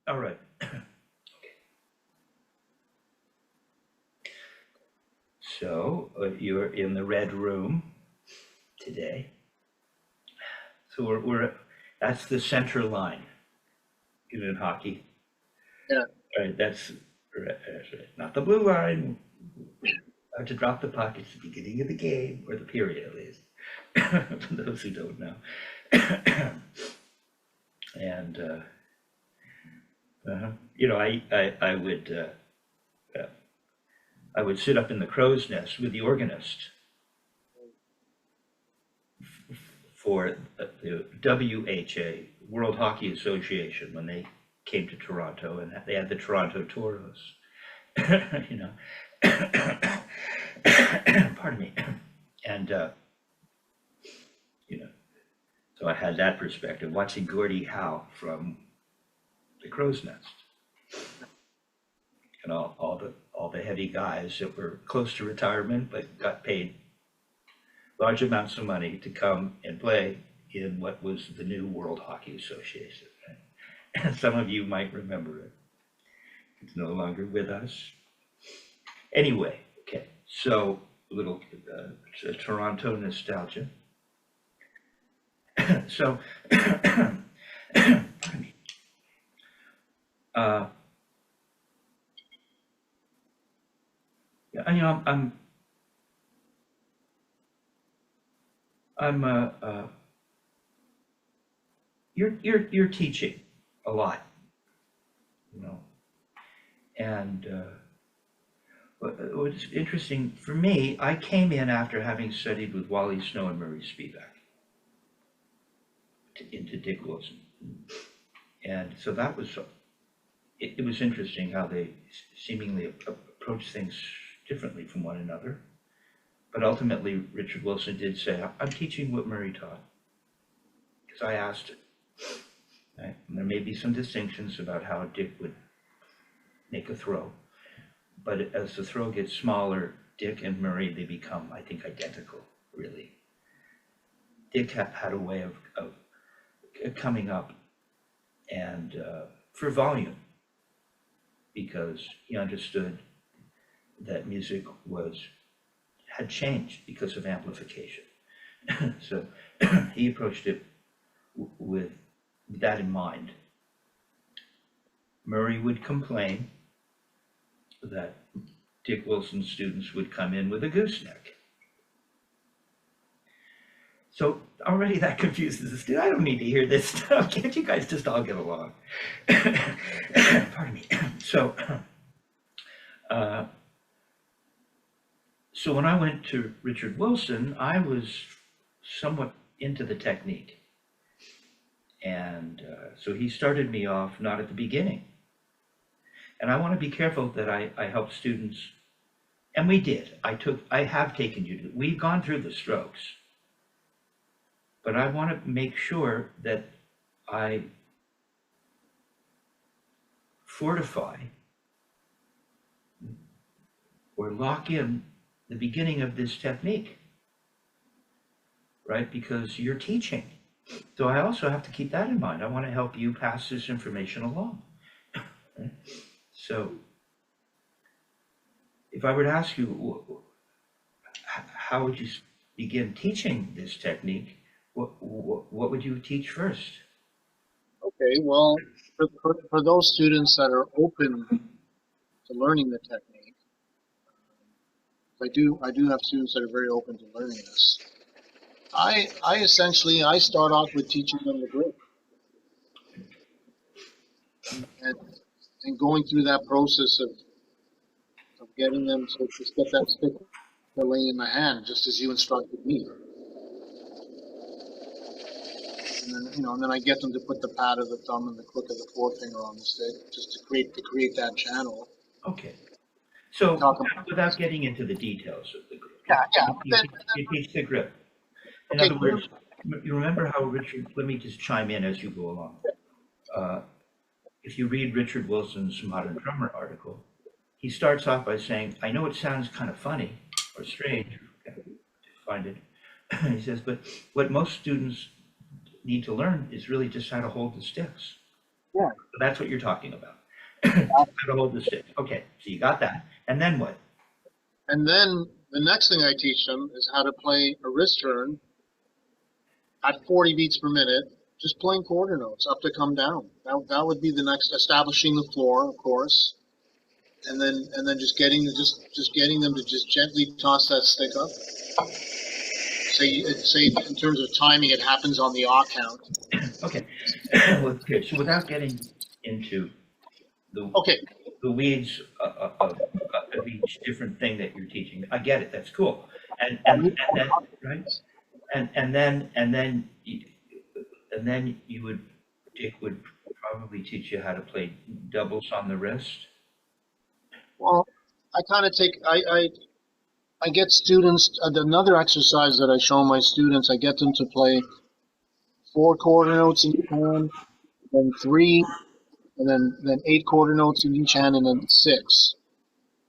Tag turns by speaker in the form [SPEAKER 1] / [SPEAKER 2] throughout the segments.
[SPEAKER 1] All right. So you're in the red room today. So that's the center line, even in hockey.
[SPEAKER 2] Yeah.
[SPEAKER 1] All right, that's right. Not the blue line. To drop the puck, it's the beginning of the game, or the period at least, for those who don't know. And uh, I would sit up in the crow's nest with the organist for the WHA, World Hockey Association, when they came to Toronto, and they had the Toronto Toros. you know, pardon me, and you know, so I had that perspective, watching Gordie Howe from the crow's nest, and all the heavy guys that were close to retirement but got paid large amounts of money to come and play in what was the new World Hockey Association. And some of you might remember it. It's no longer with us. Anyway, okay, so a little Toronto nostalgia. So, pardon me. Uh, yeah, I'm you're teaching a lot, you know, and what's interesting for me, I came in after having studied with Wally Snow and Murray Spivack into Dick Wilson, and so that was it was interesting how they seemingly approach things differently from one another. But ultimately, Richard Wilson did say, I'm teaching what Murray taught, because I asked it. Right? And there may be some distinctions about how Dick would make a throw, but as the throw gets smaller, Dick and Murray, they become, I think, identical, really. Dick had a way of coming up and for volume, because he understood that music had changed because of amplification. So he approached it with that in mind. Murray would complain that Dick Wilson's students would come in with a gooseneck. So already that confuses the student. I don't need to hear this stuff. Can't you guys just all get along? Pardon me. So, so when I went to Richard Wilson, I was somewhat into the technique. And so he started me off not at the beginning. And I want to be careful that I help students, and we did. I have taken you to, we've gone through the strokes, but I want to make sure that I fortify or lock in the beginning of this technique, right? Because you're teaching. So I also have to keep that in mind. I want to help you pass this information along. Right? So if I were to ask you, how would you begin teaching this technique? What would you teach first?
[SPEAKER 2] Okay. Well, for those students that are open to learning the technique, I do have students that are very open to learning this. I essentially I start off with teaching them the grip and and going through that process of getting them to just get that stick to lay in the hand, just as you instructed me. And then I get them to put the pad of the thumb and the crook of the forefinger on the stick, just to create that channel.
[SPEAKER 1] Okay. So
[SPEAKER 2] Talk about
[SPEAKER 1] without getting into the details of the grip,
[SPEAKER 2] yeah, yeah.
[SPEAKER 1] you teach the grip. In
[SPEAKER 2] Okay,
[SPEAKER 1] other words, you remember how Richard, let me just chime in as you go along. Uh, if you read Richard Wilson's Modern Drummer article, he starts off by saying, I know it sounds kind of funny or strange, to find it. He says, but what most students need to learn is really just how to hold the sticks.
[SPEAKER 2] Yeah.
[SPEAKER 1] So that's what you're talking about. How to hold the stick. Okay, so you got that. And then what?
[SPEAKER 2] And then the next thing I teach them is how to play a wrist turn at 40 beats per minute, just playing quarter notes up to come down. That would be the next, establishing the floor, of course, and then just getting them to just gently toss that stick up. Say in terms of timing, it happens on the off count.
[SPEAKER 1] Okay. Well, good. So without getting into the
[SPEAKER 2] Okay.
[SPEAKER 1] the weeds of each different thing that you're teaching, I get it. That's cool. And then right. And then you would Dick would probably teach you how to play doubles on the wrist.
[SPEAKER 2] Well, I kind of take I get students another exercise that I show my students. I get them to play 4 quarter notes in each hand, then 3, and then 8 quarter notes in each hand, and then 6.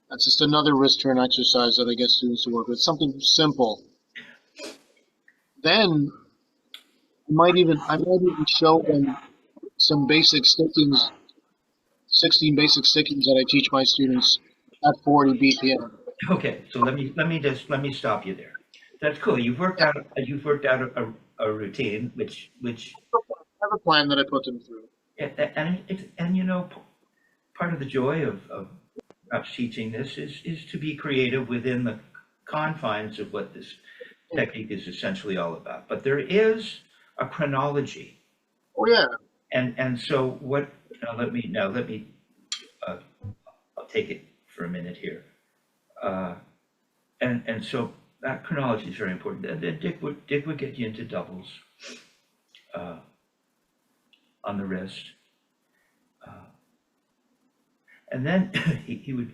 [SPEAKER 2] That's just another wrist turn exercise that I get students to work with. Something simple. Then I might even show them some basic stickings, 16 basic stickings that I teach my students at 40 BPM.
[SPEAKER 1] Okay, so let me stop you there. That's cool. You've worked out a routine, which
[SPEAKER 2] I have a plan that I put them through.
[SPEAKER 1] and you know, part of the joy of perhaps teaching this is to be creative within the confines of what this technique is essentially all about. But there is a chronology,
[SPEAKER 2] Oh yeah,
[SPEAKER 1] and so what? Let me uh, I'll take it for a minute here. Uh, and so that chronology is very important. And then Dick would get you into doubles uh, on the wrist, uh, and then he would.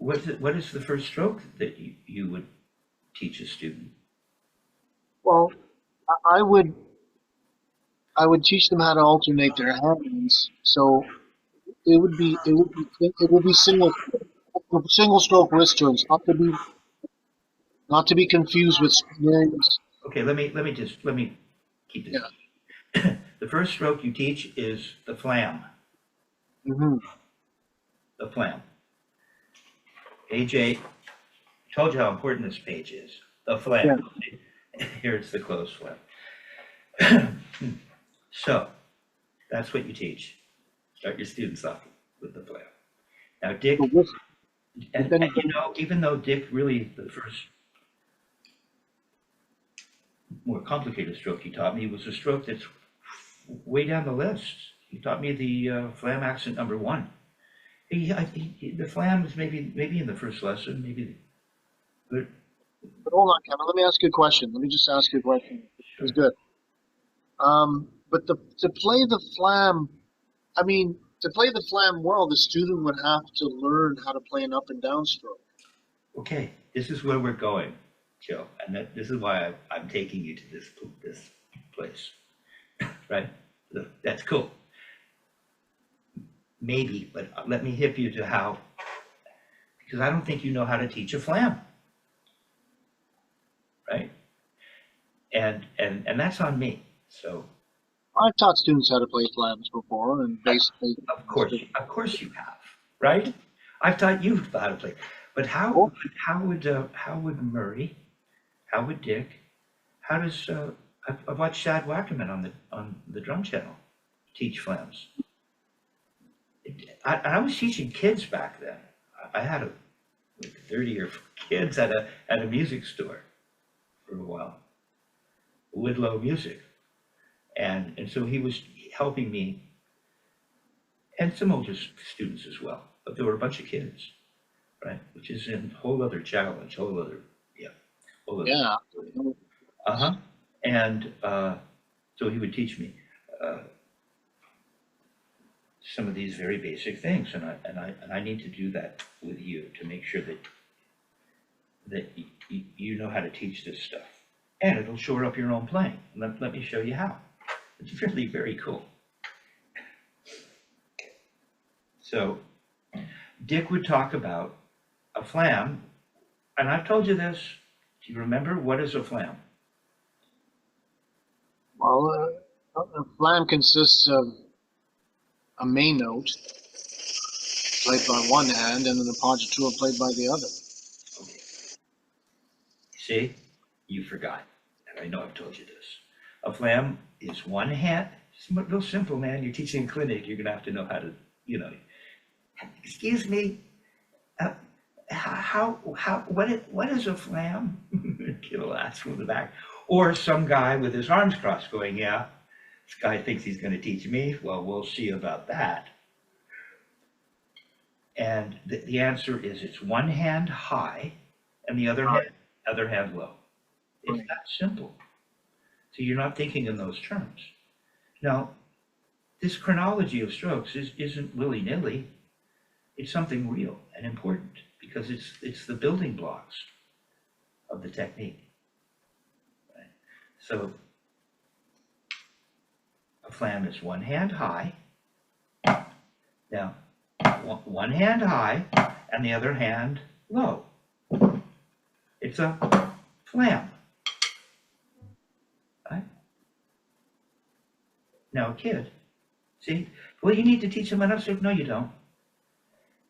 [SPEAKER 1] What is the first stroke that you would teach a student?
[SPEAKER 2] well, I would teach them how to alternate their hands. So it would be single stroke wrist turns, not to be confused with springs.
[SPEAKER 1] Okay, let me keep this.
[SPEAKER 2] Yeah.
[SPEAKER 1] The first stroke you teach is the flam.
[SPEAKER 2] Mm-hmm.
[SPEAKER 1] The flam. AJ told you how important this page is. The
[SPEAKER 2] Yeah.
[SPEAKER 1] flam. Here it's the closed flam. So that's what you teach. Start your students off with the flam. Now, Dick,
[SPEAKER 2] So this,
[SPEAKER 1] and you know, even though Dick really the first more complicated stroke he taught me was a stroke that's way down the list. He taught me the flam accent number 1. The flam was maybe in the first lesson, maybe. But
[SPEAKER 2] but hold on, Kevin. Let me ask you a question. Let me just ask you a question.
[SPEAKER 1] sure.
[SPEAKER 2] It's good. But to play the flam, I mean, to play the flam well, the student would have to learn how to play an up and down stroke.
[SPEAKER 1] Okay, this is where we're going, Joe, and this is why I'm taking you to this place, right? That's cool. Maybe, but let me hip you to how, because I don't think you know how to teach a flam, right? And that's on me. So
[SPEAKER 2] I've taught students how to play flams before, and basically,
[SPEAKER 1] of course you have, right? I've taught you how to play, but
[SPEAKER 2] oh,
[SPEAKER 1] how would Murray, how would Dick, how does I've watched Shad Wackerman on the drum channel teach flams. I was teaching kids back then. I had like 30 or kids at a music store for a while, Woodlow Music, and so he was helping me and some older students as well. But there were a bunch of kids, right? Which is a whole other challenge, whole other.
[SPEAKER 2] yeah.
[SPEAKER 1] Uh-huh. And so he would teach me some of these very basic things, and I need to do that with you to make sure that you know how to teach this stuff, and it'll shore up your own playing. Let me show you how. It's really very cool. So Dick would talk about a flam, and I've told you this. Do you remember what is a flam?
[SPEAKER 2] Well, a flam consists of a main note played by one hand and an appoggiatura played by the other.
[SPEAKER 1] Okay. See, you forgot, and I know I've told you this. A flam is one hand. It's real simple, man. You're teaching a clinic. You're gonna have to know how to, you know. Excuse me. What is a flam? Kid will ask from the back. Or some guy with his arms crossed going, yeah, this guy thinks he's going to teach me. Well, we'll see about that. And the answer is it's one hand high and the other hand low. It's that simple. So you're not thinking in those terms. Now, this chronology of strokes isn't willy-nilly. It's something real and important because it's the building blocks of the technique. Right? So a flam is one hand high. Now, one hand high and the other hand low. It's a flam. Right? Now, a kid, see, well, you need to teach them an upstroke. No, you don't.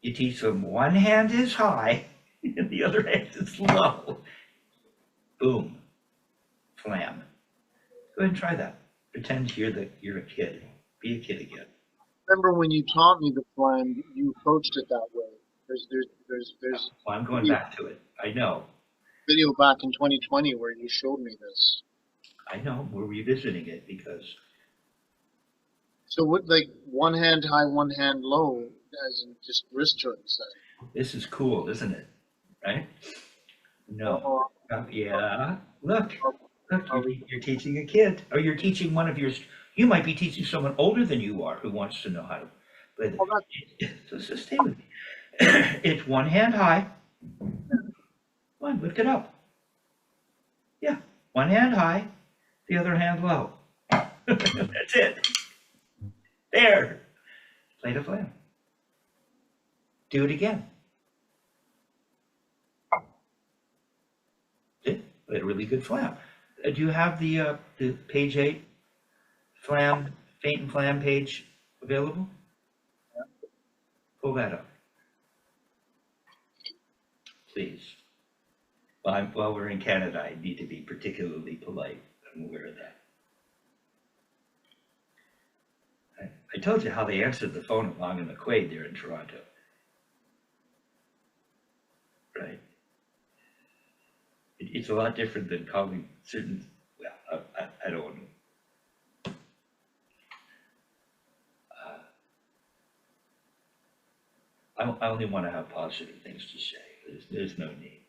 [SPEAKER 1] You teach them one hand is high and the other hand is low. Boom. Flam. Go ahead and try that. Pretend you're a kid. Be a kid again.
[SPEAKER 2] Remember when you taught me the flam, you approached it that way. There's
[SPEAKER 1] Well, I'm going back to it. I know.
[SPEAKER 2] video back in 2020 where you showed me this.
[SPEAKER 1] I know. We're revisiting it because.
[SPEAKER 2] So what, like one hand high, one hand low, as in just wrist joints?
[SPEAKER 1] This is cool, isn't it? Right? No. Yeah. Look. You're teaching a kid, or you're teaching one of your. You might be teaching someone older than you are who wants to know how to play the. So just stay with me. It's one hand high. Come on, lift it up. Yeah, one hand high, the other hand low. That's it. There. Play the flam. Do it again. Play a really good flam. Do you have the page 8 flam, Feint and Flam page available? Pull that up, please. While we're in Canada, I need to be particularly polite. I'm aware of that. I told you how they answered the phone along in the Quaid there in Toronto. Right? It's a lot different than calling certain, well, I don't know. I only want to have positive things to say. There's no need.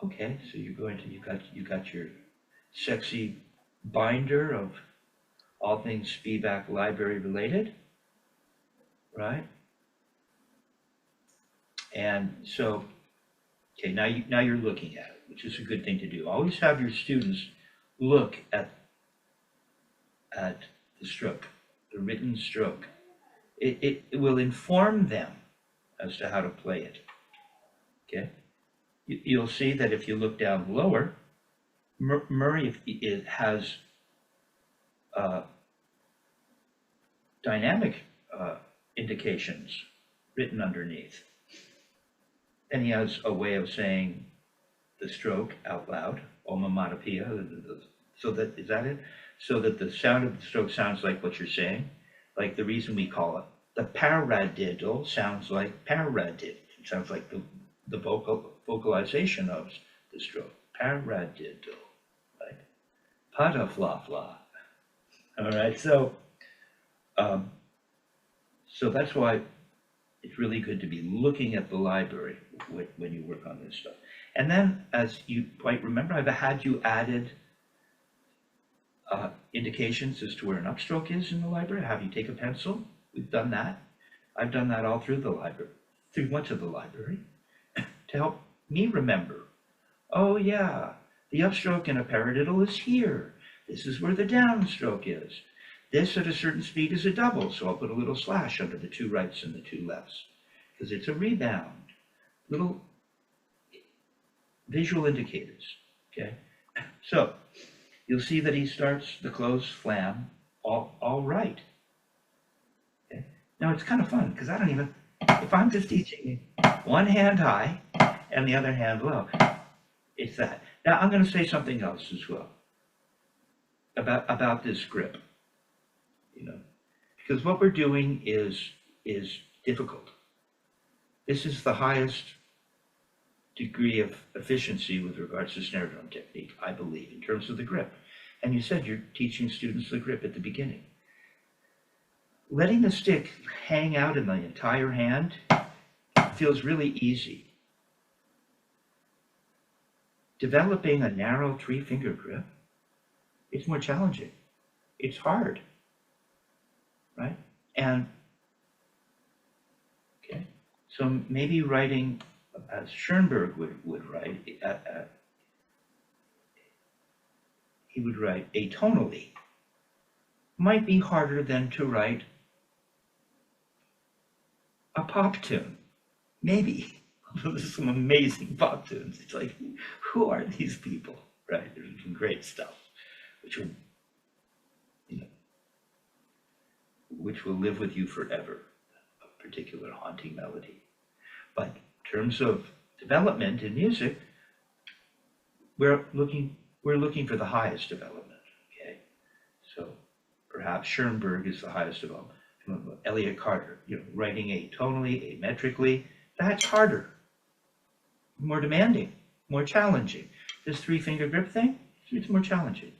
[SPEAKER 1] Okay, so you got your sexy binder of all things Spivack library related, right? And so, okay, now you're looking at it, which is a good thing to do. Always have your students look at the stroke, the written stroke. It will inform them as to how to play it. Okay, you'll see that if you look down lower, Murray has dynamic indications written underneath. Then he has a way of saying the stroke out loud, onomatopoeia. So that is that it? So that the sound of the stroke sounds like what you're saying. Like the reason we call it the paradiddle sounds like paradiddle. It sounds like the vocalization of the stroke. Paradiddle, right? Pada fla fla. All right, so that's why it's really good to be looking at the library when you work on this stuff. And then, as you might remember, I've had you added indications as to where an upstroke is in the library. Have you take a pencil? We've done that. I've done that all through the library, through much of the library, to help me remember. Oh yeah, the upstroke in a paradiddle is here. This is where the downstroke is. This at a certain speed is a double, so I'll put a little slash under the two rights and the two lefts, because it's a rebound. Little visual indicators, okay? So, you'll see that he starts the closed flam all right. Okay? Now it's kind of fun because I don't even, if I'm just teaching one hand high and the other hand low, it's that. Now I'm going to say something else as well about this grip, you know, because what we're doing is difficult. This is the highest degree of efficiency with regards to snare drum technique, I believe, in terms of the grip. And you said you're teaching students the grip at the beginning. Letting the stick hang out in the entire hand feels really easy. Developing a narrow three-finger grip, it's more challenging. It's hard, right? And, okay, so maybe writing, as Schoenberg would write, he would write atonally, might be harder than to write a pop tune. Maybe. There's some amazing pop tunes. It's like, who are these people, right? There's some great stuff, which will, you know, which will live with you forever, a particular haunting melody. But in terms of development in music, we're looking for the highest development, okay? So perhaps Schoenberg is the highest development. Elliott Carter, you know, writing atonally, ametrically, that's harder, more demanding, more challenging. This three-finger grip thing, it's more challenging.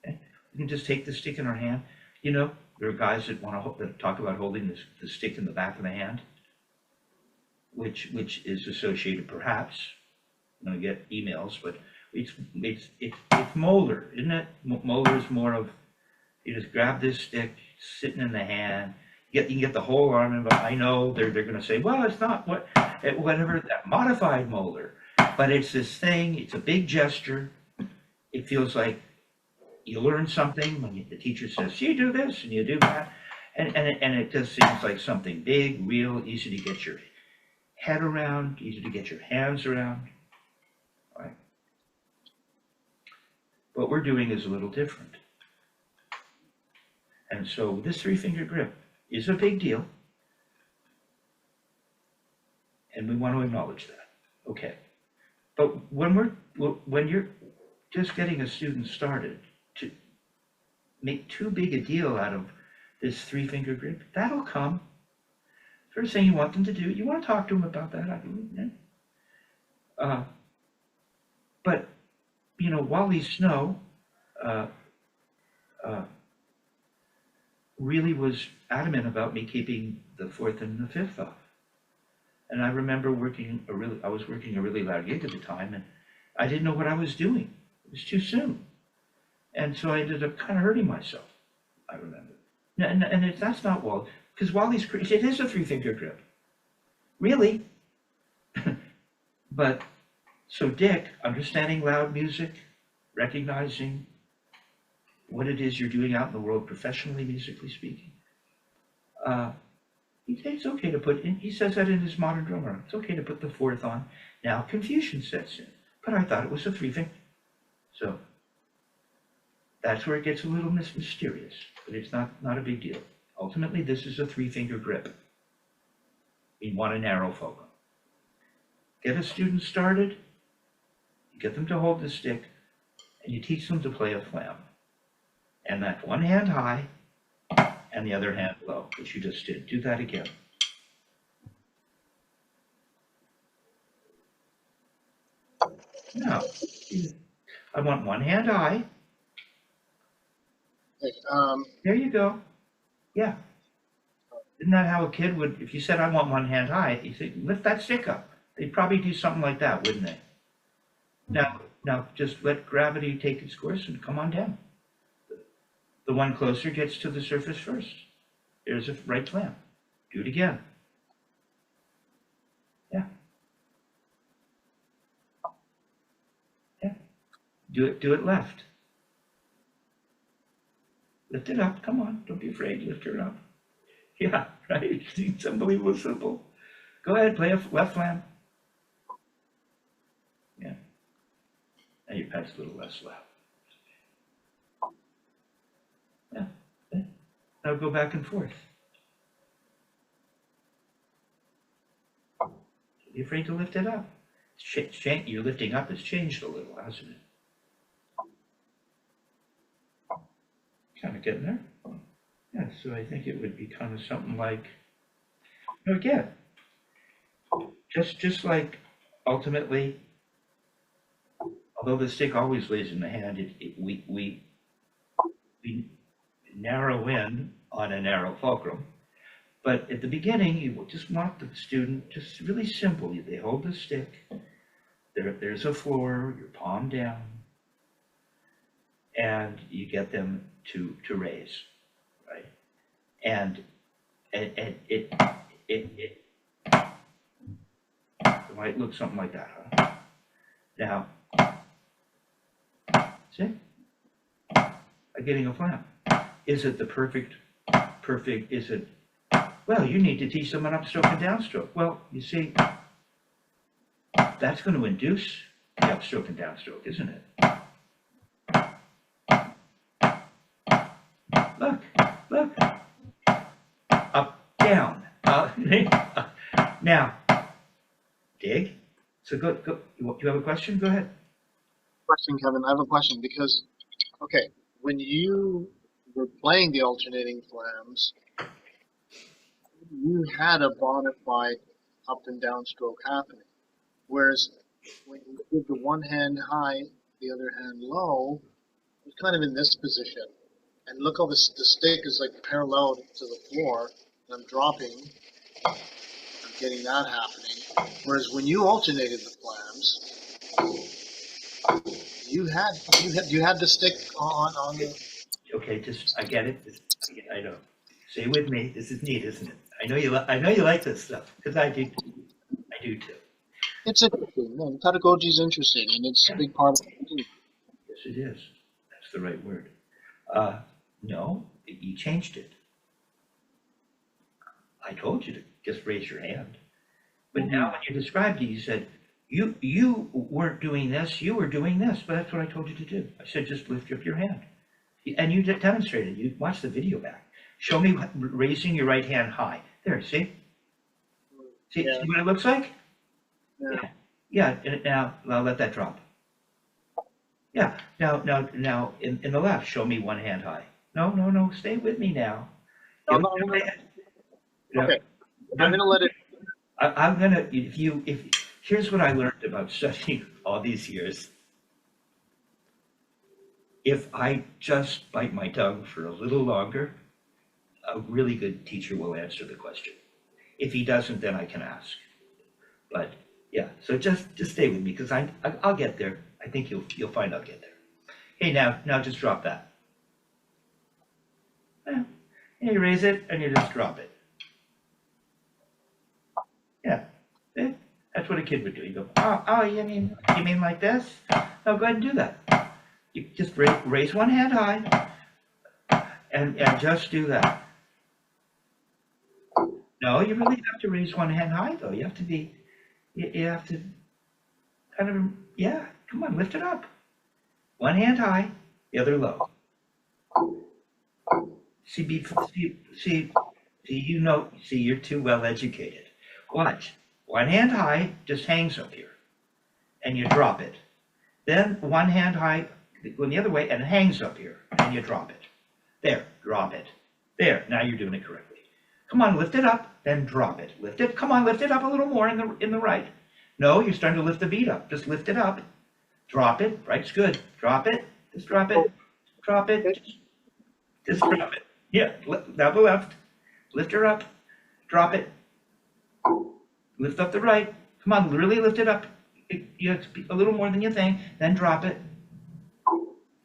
[SPEAKER 1] Okay? We can just take the stick in our hand. You know, there are guys that that talk about holding the stick in the back of the hand, which is associated, perhaps, I'm going to get emails, but it's molar, isn't it? Molar is more of, you just grab this stick sitting in the hand. You can get the whole arm in, but I know they're going to say, well, it's not whatever, that modified molar. But it's this thing, it's a big gesture. It feels like you learn something when the teacher says, you do this and you do that. And it just seems like something big, real, easy to get your head around, easy to get your hands around. Right? What we're doing is a little different. And so this three-finger grip is a big deal, and we want to acknowledge that. Okay, but when you're just getting a student started, to make too big a deal out of this three-finger grip, that'll come. First thing you want them to do, you want to talk to them about that, I believe. Yeah? But you know, Wally Snow really was adamant about me keeping the fourth and the fifth off. And I remember I was working a really loud gig at the time, and I didn't know what I was doing. It was too soon. And so I ended up kind of hurting myself, I remember. And that's not Wally, because Wally's, it is a three-finger grip. Really. But, so Dick, understanding loud music, recognizing what it is you're doing out in the world professionally, musically speaking. It's okay to put in, he says that in his Modern Drummer, it's okay to put the fourth on. Now confusion sets in, but I thought it was a three-finger. So that's where it gets a little mysterious, but it's not a big deal. Ultimately, this is a three-finger grip. We want a narrow fulcrum. Get a student started, you get them to hold the stick, and you teach them to play a flam. And that one hand high and the other hand low, which you just did. Do that again. Now, I want one hand high. There you go. Yeah. Isn't that how a kid would, if you said, I want one hand high, you say, lift that stick up. They'd probably do something like that, wouldn't they? Now just let gravity take its course and come on down. The one closer gets to the surface first. There's a right flam. Do it again. Yeah. Yeah. Do it left. Lift it up. Come on. Don't be afraid. Lift her up. Yeah, right? It's unbelievably simple. Go ahead, play a left flam. Yeah. Now your pet's a little less loud. Yeah. Now go back and forth. You're afraid to lift it up. You're lifting up. It's changed a little, hasn't it? Kind of getting there. Yeah, so I think it would be kind of something like, again, just like ultimately, although the stick always lays in the hand, we narrow in on a narrow fulcrum. But at the beginning, you just want the student, just really simple. They hold the stick. There's a floor, your palm down, and you get them to raise, right? And it might look something like that, huh? Now, see? I'm getting a flam. Is it the perfect, is it, well, you need to teach them an upstroke and downstroke. Well, you see, that's going to induce the upstroke and downstroke, isn't it? Look. Up, down. Now, dig. So go. You have a question? Go ahead.
[SPEAKER 2] Question, Kevin. I have a question because, okay, when you were playing the alternating flams, you had a bona fide up and down stroke happening. Whereas when you did the one hand high, the other hand low, it's kind of in this position. And look how the stick is like parallel to the floor, and I'm dropping. I'm getting that happening. Whereas when you alternated the flams, you had the stick on the.
[SPEAKER 1] Okay, I get it. I know. Stay with me. This is neat, isn't it? I know you like this stuff because I do. I do too.
[SPEAKER 2] It's interesting. No, pedagogy is interesting, and it's a big part of it.
[SPEAKER 1] Yes, it is. That's the right word. No, you changed it. I told you to just raise your hand. But now when you described it, you said, you weren't doing this, you were doing this, but that's what I told you to do. I said, just lift up your hand. And you demonstrated, you watched the video back. Show me raising your right hand high. There, see? See what it looks like? Yeah, now let that drop. Yeah, now in the left, show me one hand high. No, stay with me now.
[SPEAKER 2] Okay, I'm gonna let it.
[SPEAKER 1] I'm gonna, here's what I learned about studying all these years. If I just bite my tongue for a little longer, a really good teacher will answer the question. If he doesn't, then I can ask. But yeah, so just stay with me because I'll get there. I think you'll find I'll get there. Hey, now just drop that. Yeah, you raise it and you just drop it. Yeah, that's what a kid would do. You go, oh, you mean like this? No, go ahead and do that. You just raise one hand high and just do that. No, you really have to raise one hand high though. You have to be, you have to kind of, yeah, come on, lift it up. One hand high, the other low. See, you're too well educated. Watch. One hand high just hangs up here, and you drop it. Then one hand high, going the other way, and it hangs up here, and you drop it. There, drop it. There, now you're doing it correctly. Come on, lift it up, then drop it. Lift it. Come on, lift it up a little more in the right. No, you're starting to lift the beat up. Just lift it up. Drop it. Right's good. Drop it. Just drop it. Drop it. Just drop it. Yeah, now the left. Lift her up. Drop it. Lift up the right. Come on, really lift it up. You have to be a little more than you think. Then drop it.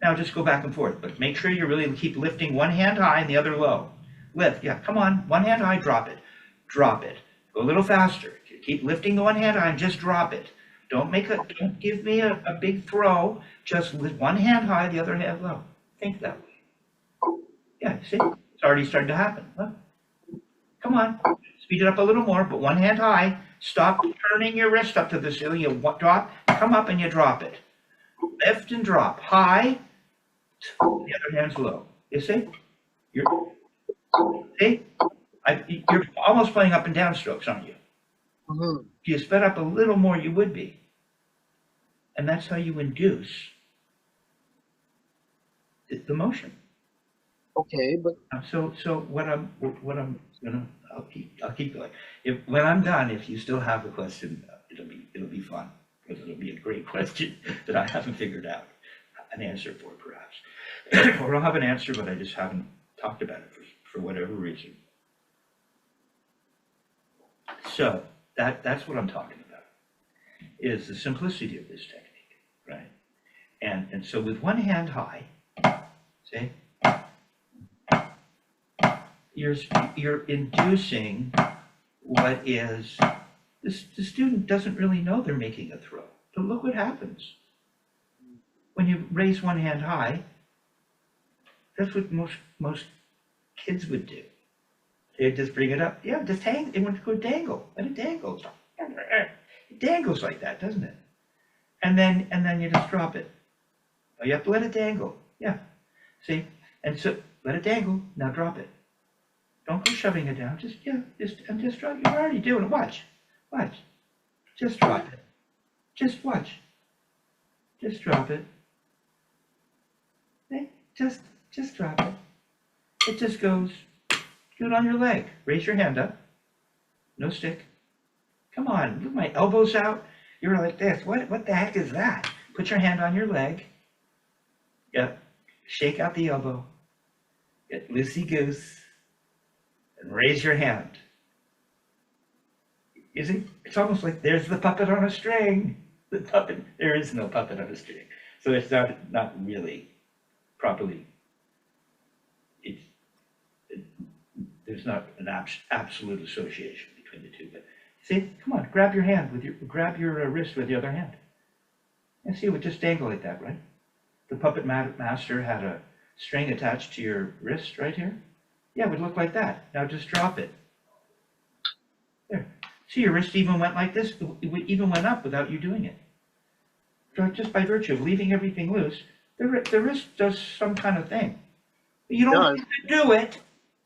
[SPEAKER 1] Now just go back and forth, but make sure you really keep lifting one hand high and the other low. Lift, yeah, come on, one hand high, drop it. Drop it. Go a little faster. Keep lifting the one hand high and just drop it. Don't give me a big throw. Just lift one hand high, the other hand low. Think that way. Yeah, see, it's already starting to happen. Huh? Come on, speed it up a little more, but one hand high. Stop turning your wrist up to the ceiling. You drop, come up and you drop it. Lift and drop. High, the other hand's low. You see? See? You're almost playing up and down strokes, aren't you?
[SPEAKER 2] Hmm.
[SPEAKER 1] If you sped up a little more, you would be. And that's how you induce the motion.
[SPEAKER 2] Okay, but
[SPEAKER 1] So what I'm gonna, I'll keep going. When I'm done, if you still have a question, it'll be fun, because it'll be a great question that I haven't figured out an answer for, perhaps. Or I'll have an answer, but I just haven't talked about it for whatever reason. So that's what I'm talking about, is the simplicity of this technique, right? And so with one hand high, see, you're inducing what is, the student doesn't really know they're making a throw. But look what happens. When you raise one hand high, that's what most kids would do. They just bring it up. Yeah, just hang. They want to go dangle. And it dangles. It dangles like that, doesn't it? And then you just drop it. Oh, you have to let it dangle. Yeah. See? And so let it dangle. Now drop it. Don't go shoving it down. Just drop. You're already doing it. Watch. Just drop it. Just watch. Just drop it. Okay? Just drop it. It just goes. Do it on your leg. Raise your hand up. No stick. Come on. Look, my elbows out. You're like this. What the heck is that? Put your hand on your leg. Yep. Shake out the elbow. Get loosey goose. And raise your hand. You see? It's almost like there's the puppet on a string. The puppet. There is no puppet on a string. So it's not really properly. There's not an absolute association between the two. But see, come on, grab your wrist with the other hand, and see, it would just dangle like that, right? The puppet master had a string attached to your wrist right here. Yeah, it would look like that. Now just drop it. There. See, your wrist even went like this. It even went up without you doing it. Just by virtue of leaving everything loose, the wrist does some kind of thing. You don't have to do it.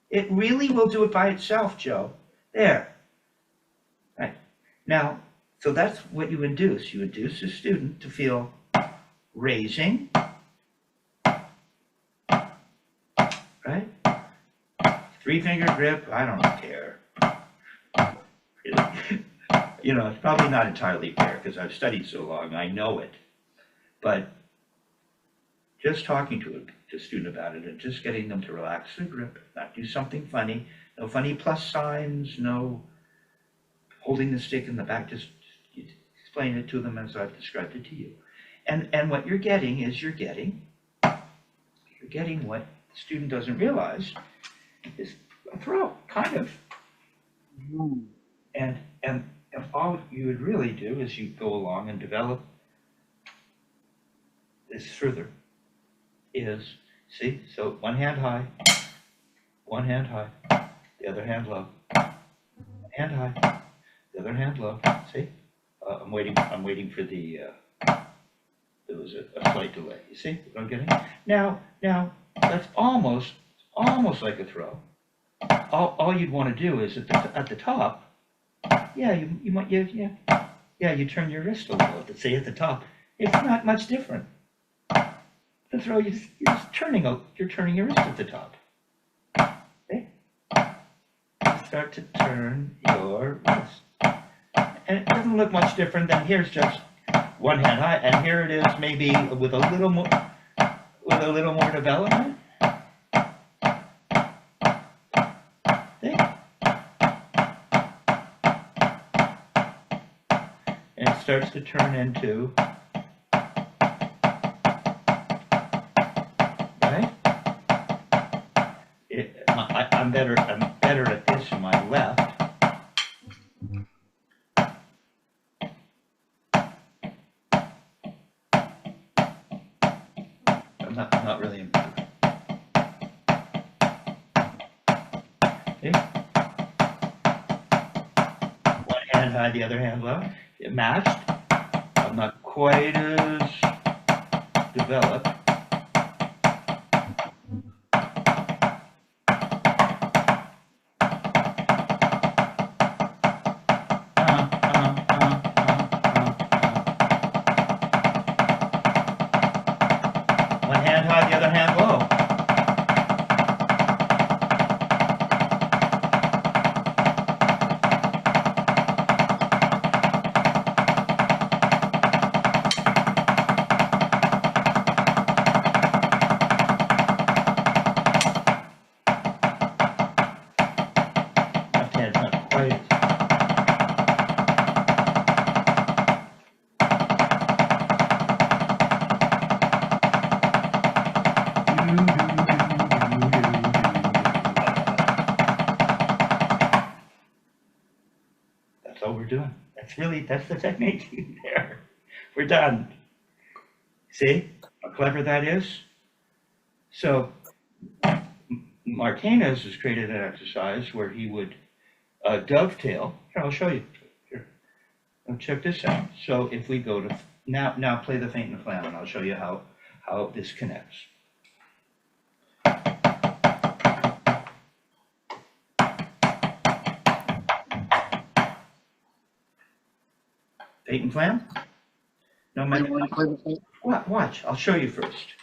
[SPEAKER 1] It really will do it by itself, Joe. There. Right. Now, so that's what you induce. You induce the student to feel raising, right? 3-finger grip, I don't care. Really. You know, it's probably not entirely fair because I've studied so long, I know it. But just talking to a student about it and just getting them to relax their grip, not do something funny, no funny plus signs, no holding the stick in the back, just explain it to them as I've described it to you. And what you're getting is you're getting what the student doesn't realize is a throw, kind of. And if all you would really do is you go along and develop this further is, see, so one hand high, the other hand low, hand high, the other hand low, see? I'm waiting for the, there was a slight delay, you see what I'm getting? Now, that's almost like a throw. All you'd want to do is at the top, yeah, you turn your wrist a little, but say at the top, it's not much different. The throw, you're turning your wrist at the top. Okay? You start to turn your wrist. And it doesn't look much different than here's just one hand high, and here it is maybe with a little more development. See? And it starts to turn into, I'm better at this in my left. I'm not really improving. See? One hand high, the other hand low. It matched. I'm not quite as developed. that's the technique there. We're done. See how clever that is? So Martinez has created an exercise where he would dovetail. Here, I'll show you. Here, now check this out. So if we go to now play the Feint and Flam, and I'll show you how this connects. Feint and Flam? No matter what. Watch. I'll show you first.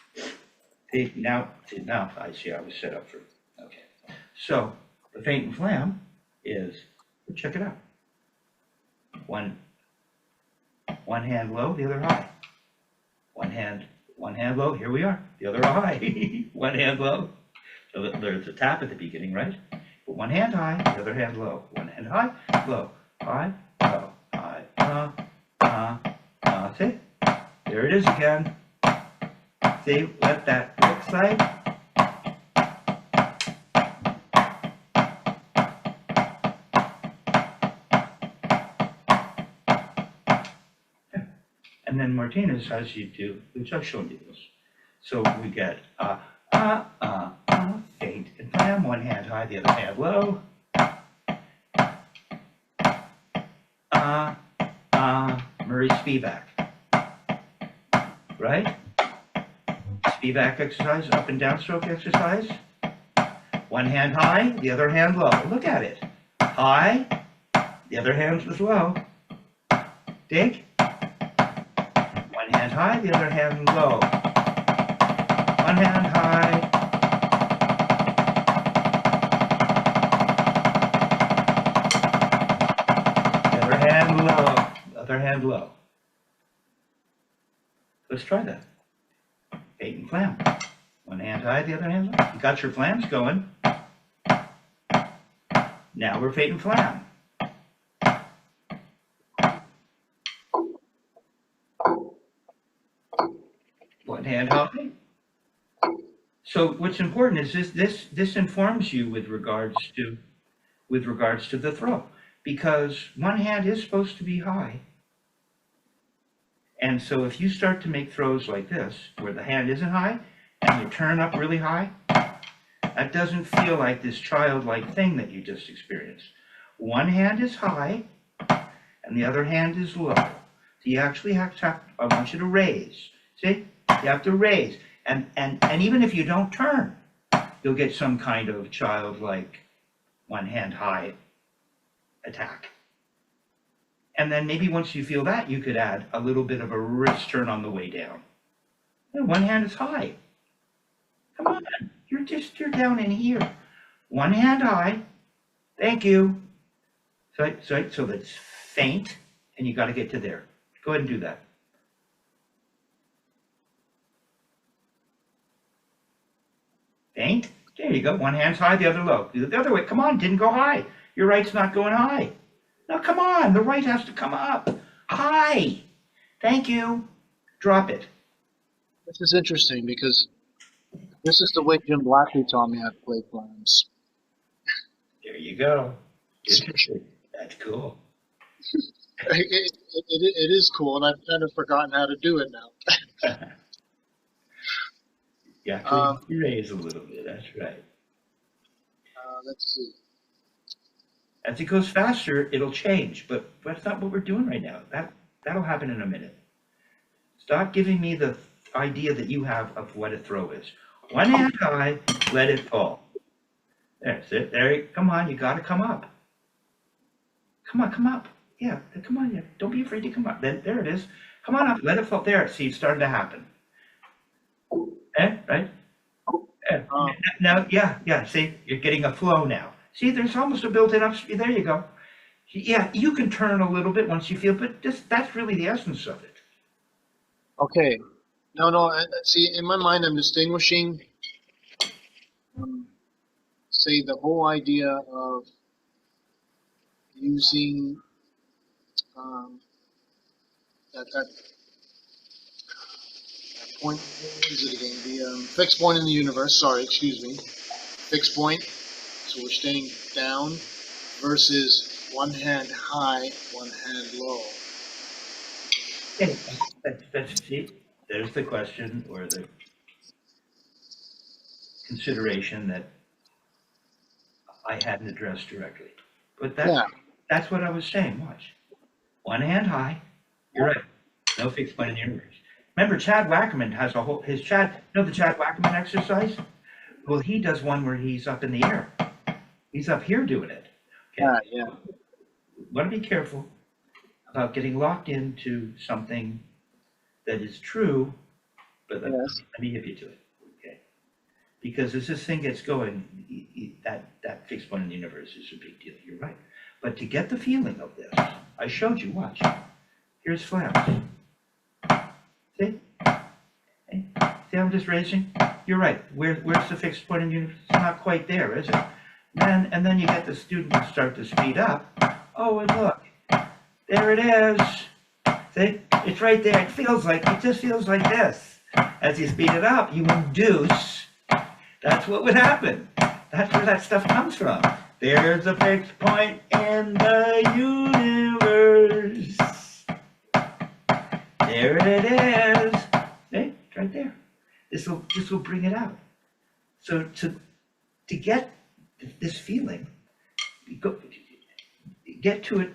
[SPEAKER 1] Now I see I was set up for. Okay. So the Feint and Flam is, check it out. One hand low, the other high. One hand low. Here we are. The other high. One hand low. So there's a tap at the beginning, right? But one hand high, the other hand low. One hand high, low, high, low, high, see? There it is again. See, let that look slide. And then Martinez has you do, which I've shown you this. So we get Feint and Flam, one hand high, the other hand low. Murray Spivack. Right? Spivack exercise, up and downstroke exercise. One hand high, the other hand low. Look at it. High, the other hand is low. Dig. One hand high, the other hand low. One hand high. The other hand low. The other hand low. Let's try that. Feint and Flam. One hand high, the other hand low. You got your flams going. Now we're Feint and Flam. One hand high. So what's important is this informs you with regards to the throw, because one hand is supposed to be high. And so if you start to make throws like this, where the hand isn't high, and you turn up really high, that doesn't feel like this childlike thing that you just experienced. One hand is high, and the other hand is low. So you actually have to, I want you to raise. See? You have to raise. And even if you don't turn, you'll get some kind of childlike one hand high attack. And then maybe once you feel that, you could add a little bit of a wrist turn on the way down. And one hand is high. Come on, you're down in here. One hand high. Thank you. So that's Feint, and you got to get to there. Go ahead and do that. Feint. There you go. One hand's high, the other low. The other way. Come on, didn't go high. Your right's not going high. Now come on, the right has to come up. High. Thank you. Drop it.
[SPEAKER 2] This is interesting because this is the way Jim Blackley taught me how to play flams.
[SPEAKER 1] There you go. That's cool.
[SPEAKER 2] It is cool, and I've kind of forgotten how to do it now.
[SPEAKER 1] Yeah, you raise a little bit. That's right.
[SPEAKER 2] Let's see.
[SPEAKER 1] As it goes faster, it'll change, but that's not what we're doing right now. That'll happen in a minute. Stop giving me the idea that you have of what a throw is. One hand high, let it fall. That's it. Come on, you got to come up. Come up. Yeah, come on. Yeah. Don't be afraid to come up. There it is. Come on up. Let it fall. There. See, it's starting to happen. Right? Now, yeah. See, you're getting a flow now. See, there's almost a built-in upspeed. There you go. Yeah, you can turn a little bit once you feel, but that's really the essence of it.
[SPEAKER 2] Okay. No. See, in my mind, I'm distinguishing, say, the whole idea of using that point. What is it again? The fixed point in the universe. Sorry, excuse me. Fixed point. So we're staying down versus one hand high, one hand low.
[SPEAKER 1] Okay, see, there's the question or the consideration that I hadn't addressed directly. But
[SPEAKER 2] Yeah,
[SPEAKER 1] that's what I was saying. Watch. One hand high. You're right. No fixed point in the universe. Remember, Chad Wackerman has a whole, the Chad Wackerman exercise? Well, he does one where he's up in the air. He's up here doing it. Okay.
[SPEAKER 2] yeah.
[SPEAKER 1] Want to be careful about getting locked into something that is true, but let me hip you to it. Okay. Because as this thing gets going, that fixed point in the universe is a big deal. You're right. But to get the feeling of this, I showed you, watch. Here's Flam. See? Okay. See how I'm just raising? You're right. Where's the fixed point in the universe? It's not quite there, is it? And then you get the student to start to speed up. Oh, and look. There it is. See? It's right there. It just feels like this. As you speed it up, you induce. That's what would happen. That's where that stuff comes from. There's a fixed point in the universe. There it is. See? It's right there. This will bring it out. So to get this feeling, get to it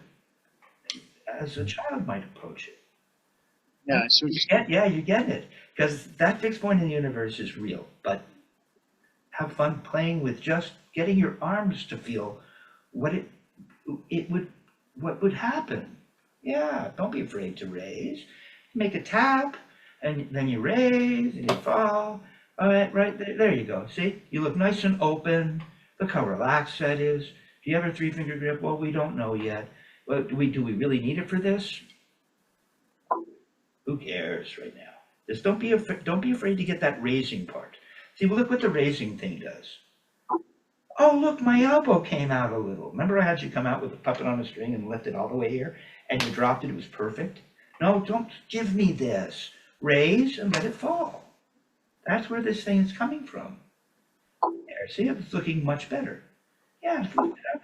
[SPEAKER 1] as a child might approach it.
[SPEAKER 2] Yeah, so
[SPEAKER 1] you get it. Because that fixed point in the universe is real, but have fun playing with just getting your arms to feel what would happen. Yeah, don't be afraid to raise. Make a tap, and then you raise, and you fall. All right there you go. See, you look nice and open. Look how relaxed that is. Do you have a 3-finger grip? Well, we don't know yet. But do we really need it for this? Who cares right now? Just don't be afraid to get that raising part. See, well, look what the raising thing does. Oh, look, my elbow came out a little. Remember I had you come out with a puppet on a string and lift it all the way here, and you dropped it, it was perfect? No, don't give me this. Raise and let it fall. That's where this thing is coming from. There, see, it's looking much better. Yeah, lift it up.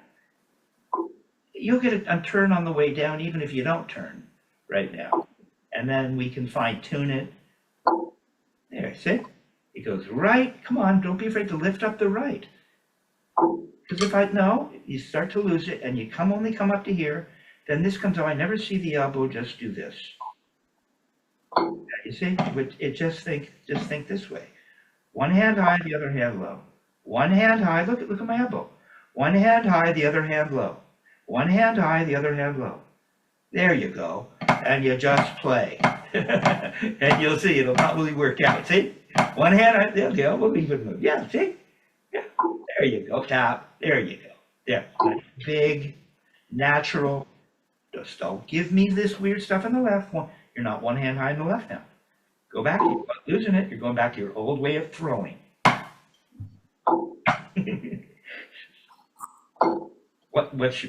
[SPEAKER 1] You'll get a turn on the way down, even if you don't turn right now. And then we can fine tune it. There, see? It goes right. Come on, don't be afraid to lift up the right. Because you start to lose it, and you only come up to here. Then this comes out. I never see the elbow just do this. You see? Just think this way. One hand high, the other hand low. One hand high. Look at my elbow. One hand high, the other hand low. One hand high, the other hand low. There you go. And you just play. And you'll see it'll probably work out. See? One hand high, the elbow even move. Yeah, see? Yeah. There you go. Tap. There you go. There. Big, natural. Just don't give me this weird stuff in the left one. You're not one hand high in the left now. Go back. You're losing it. You're going back to your old way of throwing.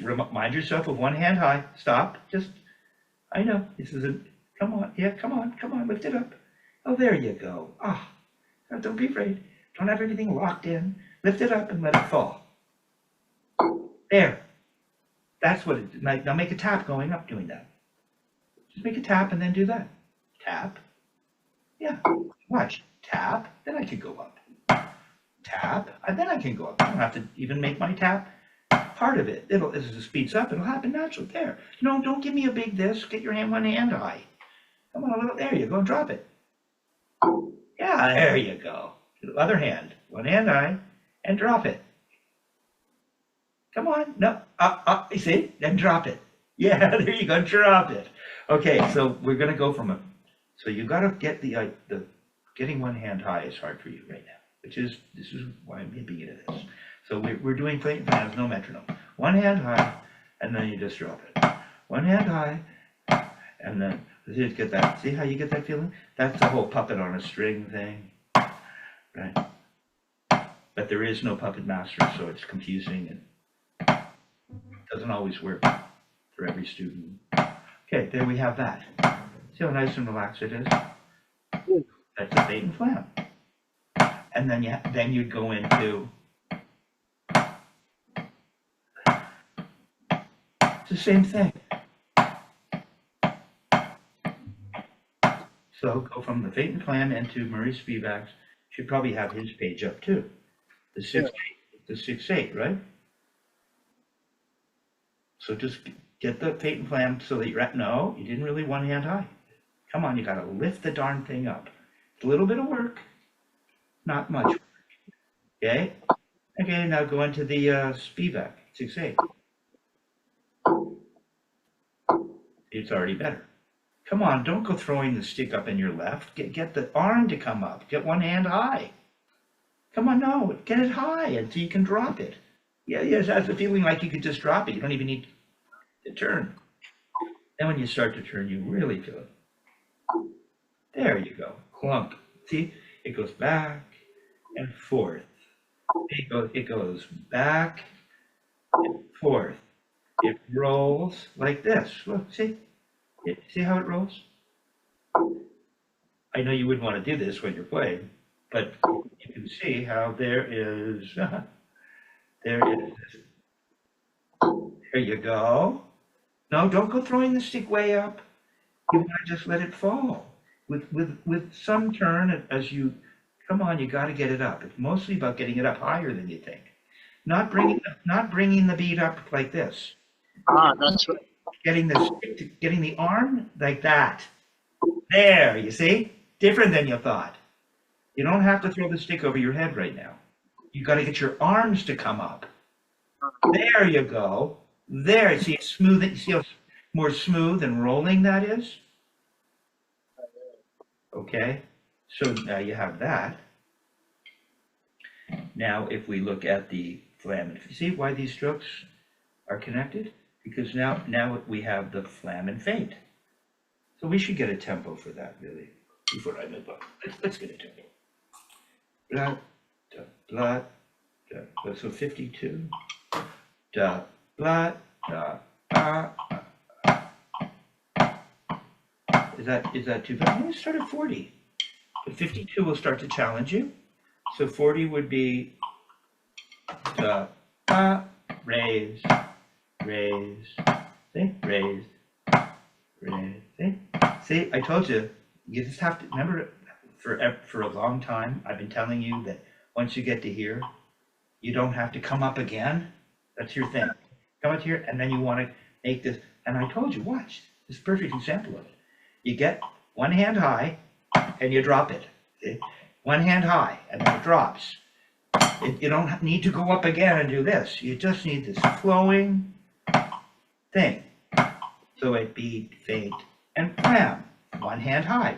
[SPEAKER 1] Remind yourself of one hand high. Stop. I know. This is come on. Yeah, come on. Lift it up. Oh, there you go. Don't be afraid. Don't have everything locked in. Lift it up and let it fall. There. That's what it is. Now make a tap going up doing that. Just make a tap and then do that. Tap. Yeah. Watch. Tap. Then I can go up. Tap. And then I can go up. I don't have to even make my tap part of it. As it speeds up, it'll happen naturally. There. Don't give me a big this. Get your one hand high. Come on, a little. There you go. Drop it. Yeah, there you go. The other hand. One hand high. And drop it. Come on. No. You see? Then drop it. Yeah, there you go. Drop it. Okay, so we're going to go from so you got to get the getting one hand high is hard for you right now, this is why I'm hipping you to this. So we're doing Feint and no metronome. One hand high, and then you just drop it. One hand high, and then just get that. See how you get that feeling? That's the whole puppet on a string thing, right? But there is no puppet master, so it's confusing and doesn't always work for every student. Okay, there we have that. See how nice and relaxed it is? That's a Feint and Flam. And then you'd go into the same thing. So go from the Feint and Flam into Murray Spivack. Should probably have his page up too. The 6-8, the 6-8, right? So just get the Feint and Flam so that you're at, no, you didn't really one hand high. Come on, you gotta lift the darn thing up. It's a little bit of work, not much work. Okay? Okay, now go into the Spivack, 6-8. It's already better. Come on, don't go throwing the stick up in your left. Get the arm to come up. Get one hand high. Come on, no, get it high until you can drop it. Yeah, yes, that's the feeling like you could just drop it. You don't even need to turn. Then when you start to turn, you really feel it. There you go, clunk. See, it goes back and forth. It goes back and forth. It rolls like this. Look, see? See how it rolls? I know you wouldn't want to do this when you're playing, but you can see how there is, there you go. No, don't go throwing the stick way up. You want to just let it fall. With some turn as you, come on, you got to get it up. It's mostly about getting it up higher than you think. Not bringing the bead up like this.
[SPEAKER 2] Ah, that's right.
[SPEAKER 1] Getting the arm like that. There, you see? Different than you thought. You don't have to throw the stick over your head right now. You got to get your arms to come up. There you go. There, see how smooth, see how more smooth and rolling that is? Okay, so now you have that. Now, if we look at the Flam, you see why these strokes are connected? Because now we have the Flam and Feint. So we should get a tempo for that, really, before I move on. Let's get a tempo. Blah, da, blah, da. So 52. Da, blah, da, Is that too bad? I'm going to start at 40. But 52 will start to challenge you. So 40 would be da, raise, raise, see, raise, raise, see? See, I told you, you just have to, remember, for a long time, I've been telling you that once you get to here, you don't have to come up again. That's your thing. Come up here, and then you want to make this, and I told you, watch, this is a perfect example of it. You get one hand high, and you drop it. See? One hand high, and then it drops. You don't need to go up again and do this. You just need this flowing thing. So it be Feint and Flam. One hand high,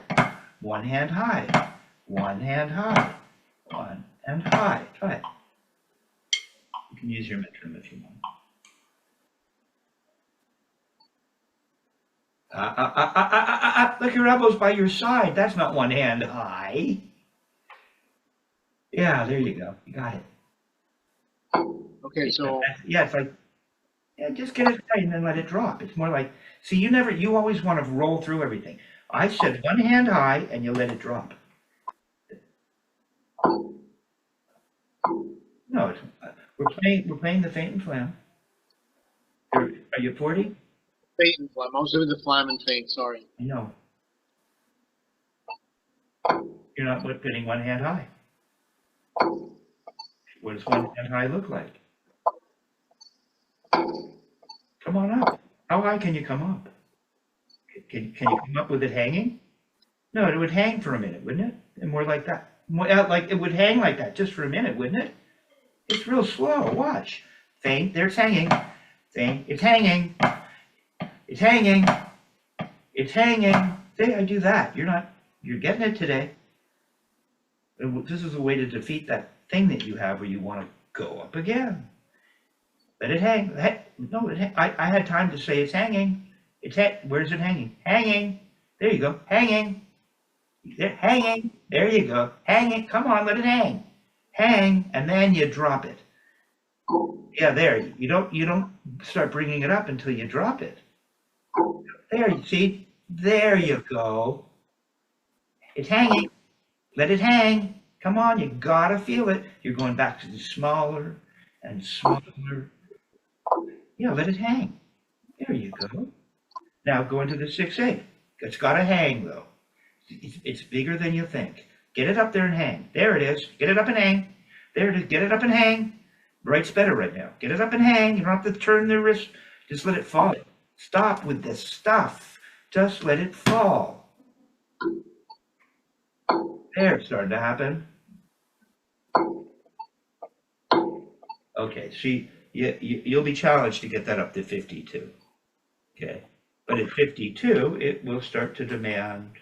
[SPEAKER 1] one hand high, one hand high, one hand high. Try it. You can use your metronome if you want. Look, your elbows by your side. That's not one hand high. Yeah, there you go. You got it.
[SPEAKER 2] Okay, so
[SPEAKER 1] yeah, it's like, yeah, just get it right and then let it drop. It's more like, see, you always want to roll through everything. I said one hand high and you let it drop. No, we're playing the Feint and Flam. Are you 40?
[SPEAKER 2] Feint and Flam. I was doing the Flam and Feint, sorry.
[SPEAKER 1] I know. You're not putting one hand high. What does one hand high look like? Come on up. How high can you come up? Can you come up with it hanging? No, it would hang for a minute, wouldn't it? And more like that. More, like it would hang like that just for a minute, wouldn't it? It's real slow. Watch. Feint. There it's hanging. Feint. It's hanging. It's hanging. It's hanging. See, I do that. You're getting it today. This is a way to defeat that thing that you have where you want to go up again. Let it hang. No, I had time to say it's hanging. Where's it hanging? Hanging. There you go. Hanging. Hanging. There you go. Hanging. Come on, let it hang. Hang, and then you drop it. Yeah, there. You don't start bringing it up until you drop it. There, you see? There you go. It's hanging. Let it hang. Come on, you gotta feel it. You're going back to the smaller and smaller. Yeah, let it hang. There you go. Now go into the 6/8. It's got to hang though. It's bigger than you think. Get it up there and hang. There it is. Get it up and hang. There it is. Get it up and hang. Right's better right now. Get it up and hang. You don't have to turn the wrist. Just let it fall. Stop with this stuff. Just let it fall. There, it's starting to happen. Okay, see, you'll be challenged to get that up to 52. Okay, but at 52, it will start to demand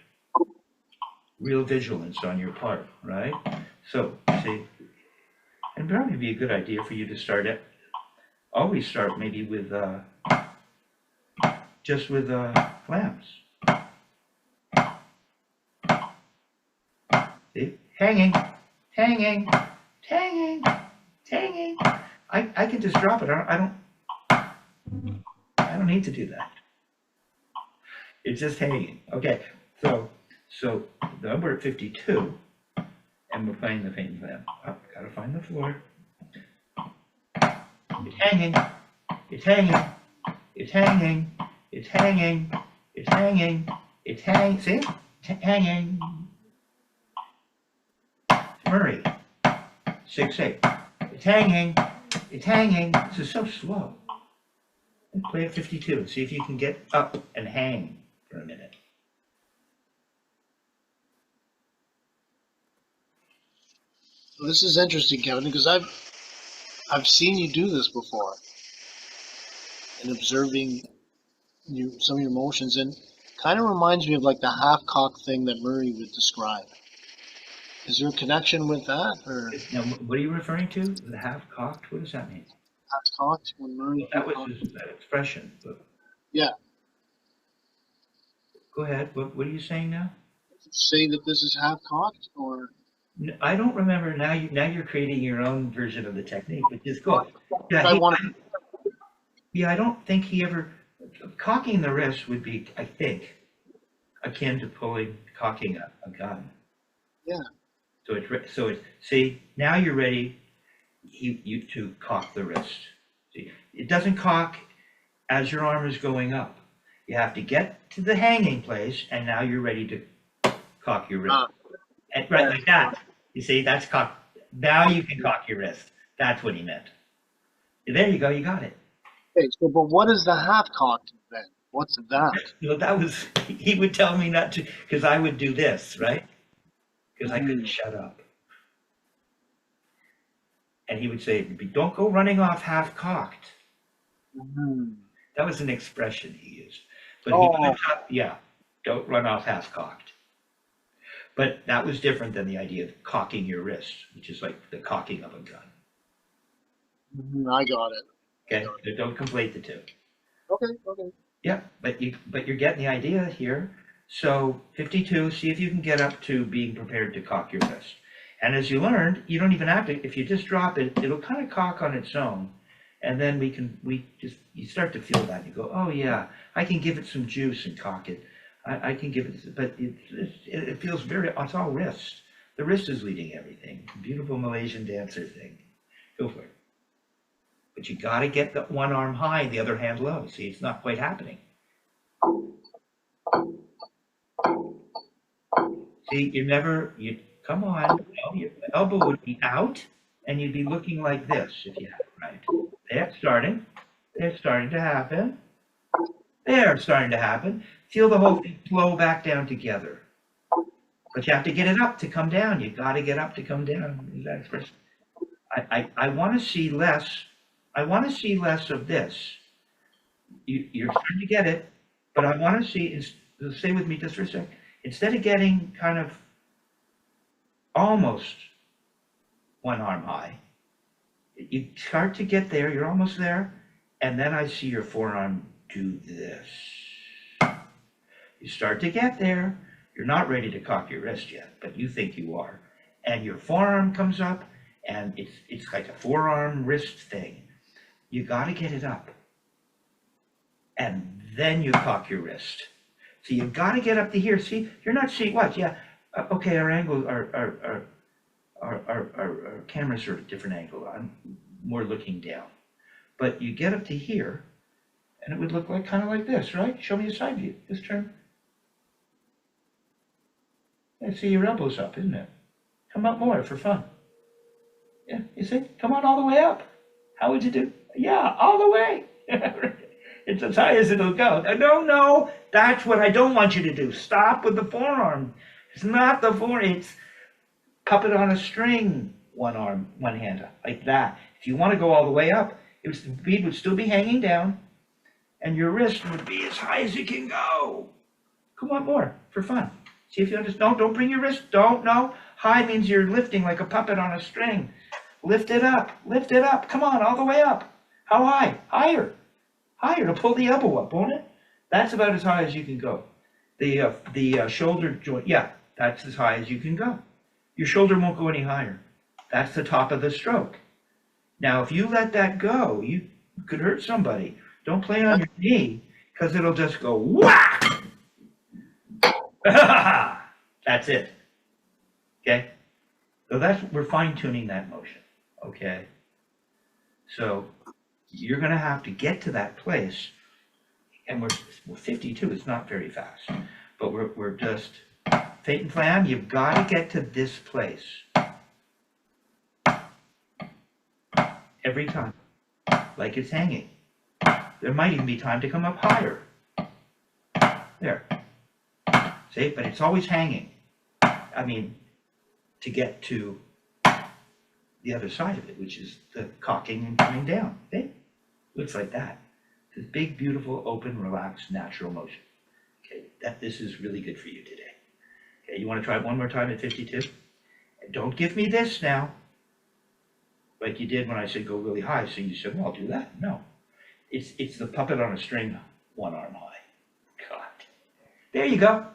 [SPEAKER 1] real vigilance on your part, right? So, see, and probably be a good idea for you to start it. Always start maybe with just with flams. See, hanging, hanging, hanging, hanging. I can just drop it. I don't need to do that. It's just hanging. Okay, so now we're at 52, and we're playing the Feint Flam. Oh, gotta find the floor. It's hanging. It's hanging. It's hanging. It's hanging. It's hanging. It's hanging. See? It's hanging. Murray. 6/8. It's hanging. It's hanging. This is so slow. Let's play at 52 and see if you can get up and hang for a minute.
[SPEAKER 2] Well, this is interesting, Kevin, because I've seen you do this before, and observing some of your motions, and kind of reminds me of like the half-cock thing that Murray would describe. Is there a connection with that, or
[SPEAKER 1] Now, what are you referring to? The half-cocked? What does that mean?
[SPEAKER 2] half-cocked when Murray?
[SPEAKER 1] That was that expression. But
[SPEAKER 2] Yeah.
[SPEAKER 1] go ahead. What are you saying now?
[SPEAKER 2] Say that this is half-cocked, or
[SPEAKER 1] I don't remember. Now you're creating your own version of the technique, which is good. Yeah, I don't think he ever cocking the wrist would be, I think, akin to cocking a gun.
[SPEAKER 2] Yeah.
[SPEAKER 1] So it's see, now you're ready. You to cock the wrist. See, it doesn't cock as your arm is going up. You have to get to the hanging place, and now you're ready to cock your wrist. And right like that. You see, that's cock. Now you can cock your wrist. That's what he meant. There you go. You got it.
[SPEAKER 2] Okay, so but what is the half-cocked then? What's that?
[SPEAKER 1] Well, that was he would tell me not to because I would do this, right? Because I couldn't shut up. And he would say, "Don't go running off half-cocked." That was an expression he used. But yeah, don't run off half-cocked. But that was different than the idea of cocking your wrist, which is like the cocking of a gun.
[SPEAKER 2] I got it.
[SPEAKER 1] Okay, so don't conflate the two.
[SPEAKER 2] Okay.
[SPEAKER 1] Yeah, but you're getting the idea here. So 52, see if you can get up to being prepared to cock your wrist. And as you learned, you don't even have to, if you just drop it, it'll kind of cock on its own. And then you start to feel that. You go, oh yeah, I can give it some juice and cock it. I can give it, but it feels it's all wrist. The wrist is leading everything. Beautiful Malaysian dancer thing. Go for it. But you got to get the one arm high, the other hand low. See, it's not quite happening. See, come on. No, your elbow would be out, and you'd be looking like this if you had it right. There, starting. It's starting to happen. There, it's starting to happen. Feel the whole thing flow back down together. But you have to get it up to come down. You got to get up to come down. Is that expression? I want to see less. I want to see less of this. You're starting to get it, but I want to see. Stay with me just for a second. Instead of getting kind of almost one arm high, you start to get there. You're almost there, and then I see your forearm do this. You start to get there. You're not ready to cock your wrist yet, but you think you are. And your forearm comes up, and it's like a forearm wrist thing. You got to get it up. And then you cock your wrist. So you've got to get up to here. See, you're not seeing what? Yeah. Okay, our angle, our cameras are at a different angle. I'm more looking down. But you get up to here, And it would look like kind of like this, right? Show me a side view. Just turn. I see your elbows up, isn't it? Come up more for fun. Yeah, you see? Come on all the way up. How would you do? Yeah, all the way. It's as high as it'll go. No, no, that's what I don't want you to do. Stop with the forearm. It's not the forearm. It's puppet on a string. One arm, one hand, like that. If you want to go all the way up, the bead would still be hanging down, and your wrist would be as high as it can go. Come on, more for fun. See if you understand. No, don't bring your wrist. Don't. No. High means you're lifting like a puppet on a string. Lift it up. Lift it up. Come on, all the way up. How high? Higher. Higher to pull the elbow up, won't it? That's about as high as you can go. The shoulder joint, yeah, that's as high as you can go. Your shoulder won't go any higher. That's the top of the stroke. Now, if you let that go, you could hurt somebody. Don't play on your knee, because it'll just go whack. That's it. Okay? So we're fine-tuning that motion. Okay? So you're going to have to get to that place, and we're 52. It's not very fast, but we're just Feint and Flam. You've got to get to this place every time, like it's hanging. There might even be time to come up higher. There. See, but it's always hanging. I mean, to get to the other side of it, which is the cocking and coming down. See? Looks like that. This big, beautiful, open, relaxed, natural motion. Okay, this is really good for you today. Okay, you want to try it one more time at 52? And don't give me this now, like you did when I said go really high. So you said, well, I'll do that. No, it's the puppet on a string, one arm high. God, there you go.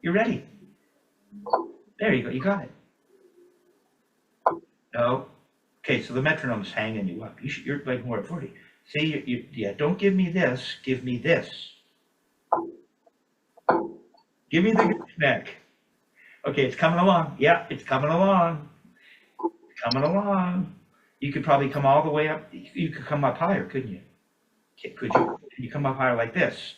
[SPEAKER 1] You're ready. There you go. You got it. No. Okay, so the metronome's hanging you up. You're like more at 40. See, yeah, don't give me this, give me this. Give me the neck. Okay, it's coming along. Yeah, it's coming along. It's coming along. You could probably come all the way up. You could come up higher, couldn't you? Could you? You come up higher like this.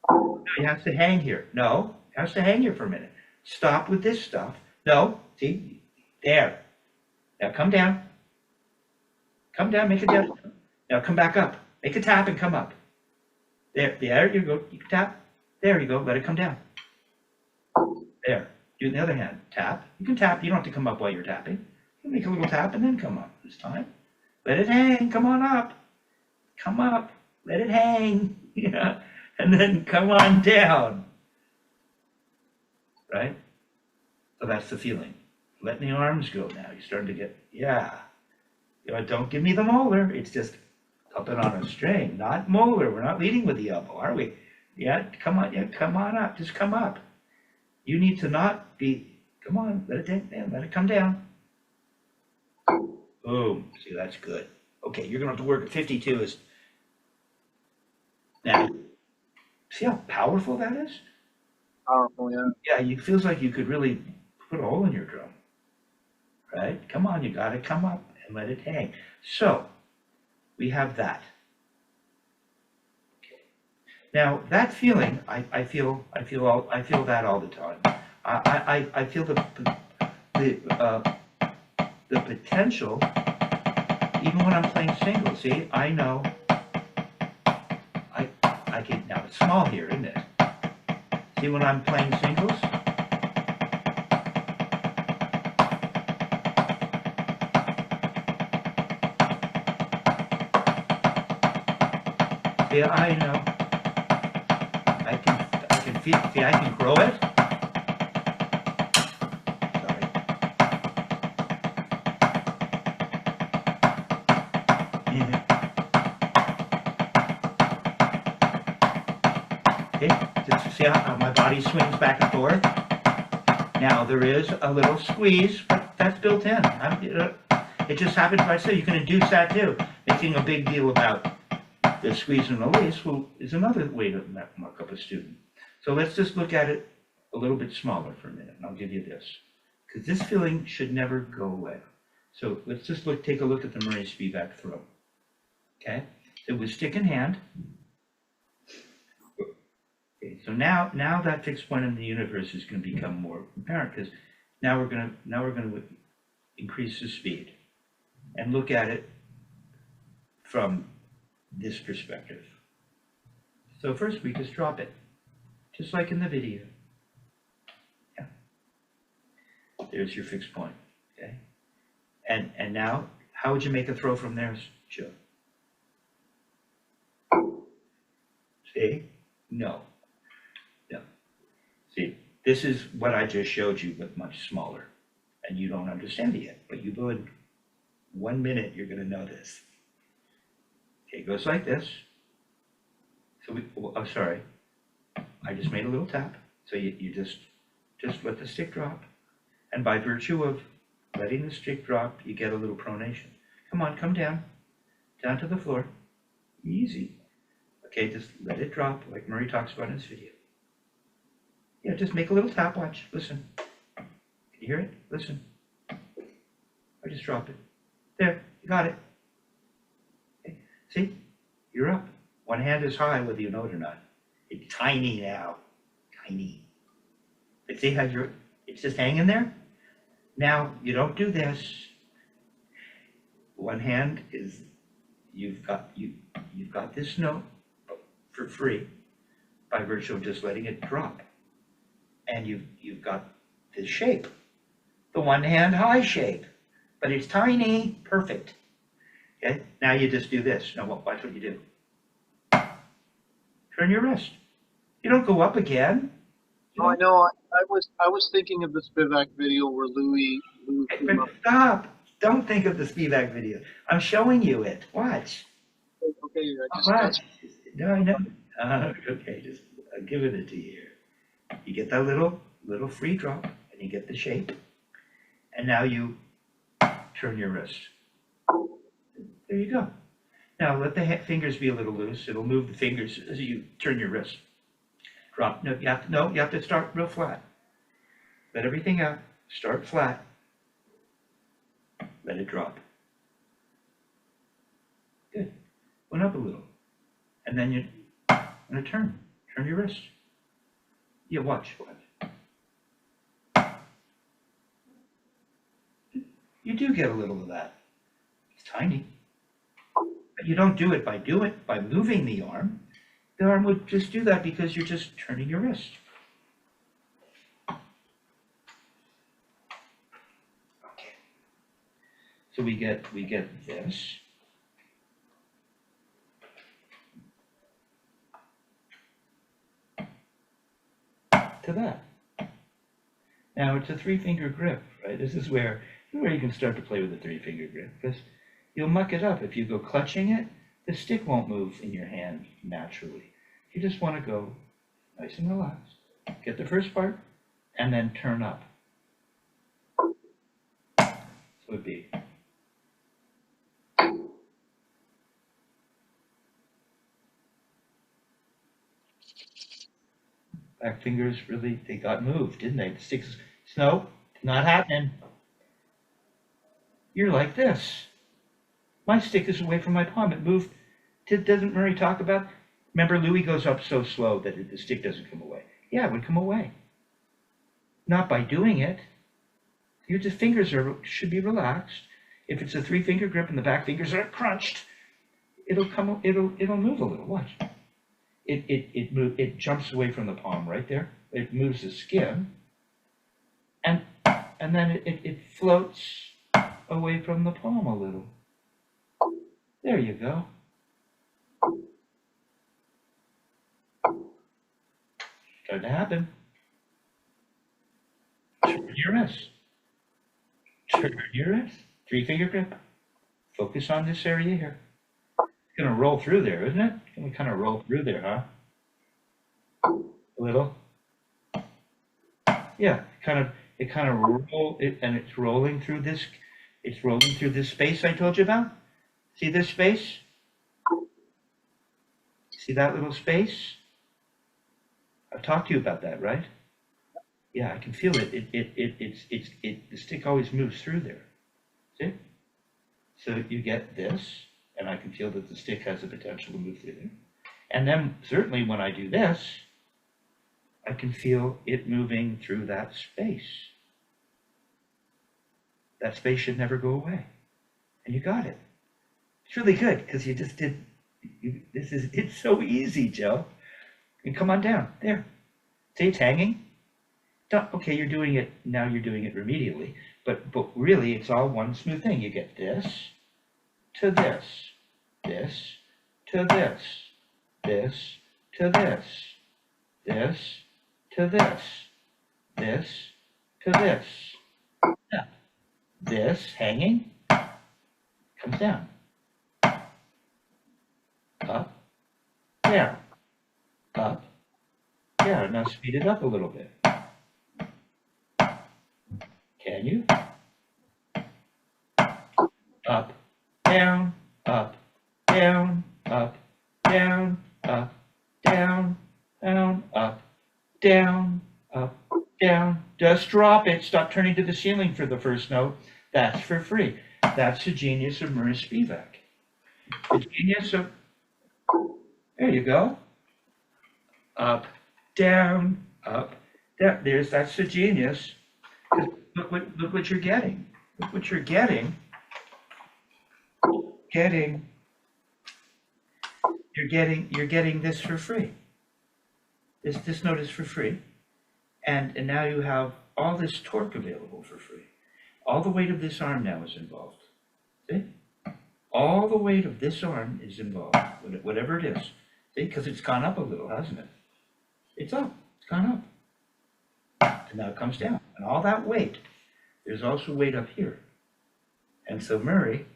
[SPEAKER 1] No, it has to hang here. No, it has to hang here for a minute. Stop with this stuff. No, see, there. Now come down. Come down, make it down. Now come back up. Make a tap and come up. There you go. You can tap. There you go. Let it come down. There. Do the other hand. Tap. You can tap. You don't have to come up while you're tapping. You make a little tap and then come up this time. Let it hang. Come on up. Come up. Let it hang. Yeah. And then come on down. Right? So that's the feeling. Letting the arms go now. You're starting to get, yeah. You know, don't give me the molar. It's just puppet on a string, not molar. We're not leading with the elbow, are we? Yeah, come on. Yeah, come on up. Just come up. You need to not be, come on, let it down, let it come down. Boom. See, that's good. Okay, you're going to have to work at 52. Now, see how powerful that is?
[SPEAKER 2] Powerful, yeah.
[SPEAKER 1] Yeah, it feels like you could really put a hole in your drum. Right? Come on, you got to come up and let it hang. So, we have that. Okay. Now, that feeling, I feel that all the time. I feel the potential, even when I'm playing singles. See, I know I can, now it's small here, isn't it? See, when I'm playing singles, see, I know. I can feel, see, I can grow it. Okay, just see how my body swings back and forth. Now there is a little squeeze, but that's built in. It just happens by itself. You can induce that too. Making a big deal about the squeeze and release is another way to mark up a student. So let's just look at it a little bit smaller for a minute, and I'll give you this. Because this feeling should never go away. So let's just take a look at the Spivack throw. Okay? It was stick in hand. Okay, so now that fixed point in the universe is going to become more apparent, because now we're going to increase the speed and look at it from this perspective. So first we just drop it, just like in the video. Yeah. There's your fixed point, okay? And now, how would you make a throw from there, Joe? See? No. No. See, this is what I just showed you, but much smaller. And you don't understand it yet, but you go in 1 minute, you're going to know this. Okay, it goes like this. So oh, sorry. I just made a little tap. So you just let the stick drop. And by virtue of letting the stick drop, you get a little pronation. Come on, come down. Down to the floor. Easy. Okay, just let it drop, like Murray talks about in his video. Yeah, just make a little tap, watch, listen. Can you hear it? Listen. I just drop it. There, you got it. Okay. See, you're up. One hand is high, whether you know it or not. It's tiny now, tiny. But see how it's just hanging there? Now, you don't do this. One hand is, you've got this note for free by virtue of just letting it drop. And you've got this shape, the one hand high shape, but it's tiny, perfect. Okay, now you just do this. Now watch what you do. Turn your wrist. You don't go up again.
[SPEAKER 2] Oh, I know. I was thinking of the Spivack video where Louis came up.
[SPEAKER 1] Stop. Don't think of the Spivack video. I'm showing you it. Watch.
[SPEAKER 2] Okay,
[SPEAKER 1] Watch. No, I know. Okay, just I'm giving it to you here. You get that little free drop, and you get the shape. And now you turn your wrist. There you go. Now let the fingers be a little loose. It'll move the fingers as you turn your wrist. Drop. No, you have to start real flat. Let everything out. Start flat. Let it drop. Good. Went up a little. And then you're going to turn. Turn your wrist. Yeah, watch. You do get a little of that. It's tiny. But you don't do it by moving the arm. The arm would just do that because you're just turning your wrist. Okay. So we get this. To that. Now it's a 3-finger grip, right? This is where you can start to play with a 3-finger grip, because you'll muck it up. If you go clutching it, the stick won't move in your hand naturally. You just want to go nice and relaxed. Get the first part, and then turn up. So it'd be. Back fingers really, they got moved, didn't they? The sticks, no, not happening. You're like this. My stick is away from my palm. It moved. Doesn't Murray talk about? Remember, Louis goes up so slow that the stick doesn't come away. Yeah, it would come away. Not by doing it. Your fingers should be relaxed. If it's a 3-finger grip and the back fingers are crunched, it'll move a little. Watch. It jumps away from the palm right there. It moves the skin, and then it floats away from the palm a little. There you go. Starting to happen. Turn your wrist. Turn your wrist. 3-finger grip. Focus on this area here. It's going to roll through there, isn't it? It's going to kind of roll through there, huh? A little. Yeah, it kind of roll it, and it's rolling through this. It's rolling through this space I told you about. See this space? See that little space? I've talked to you about that, right? Yeah, I can feel it. The stick always moves through there. See? So you get this, and I can feel that the stick has the potential to move through there. And then certainly when I do this, I can feel it moving through that space. That space should never go away. And you got it. It's really good because you just did, it's so easy, Joe. And come on down, there. See, it's hanging. Okay, you're doing it, now you're doing it remedially, but really it's all one smooth thing. You get this to this, this to this, this to this, this to this, this to this. Yeah. This hanging comes down, up, down, up, down. Now speed it up a little bit. Can you? Up, down, up, down, up, down, up, down, down, up, down, up, down. Just drop it. Stop turning to the ceiling for the first note. That's for free. That's the genius of Murray Spivack. The genius of, there you go. Up, down, up, down. That's the genius. Look what you're getting. Look what you're getting. You're getting this for free. This note is for free. And now you have all this torque available for free. All the weight of this arm now is involved. See? All the weight of this arm is involved, whatever it is. See? Because it's gone up a little, hasn't it? It's up. It's gone up. And now it comes down. And all that weight, there's also weight up here. And so Murray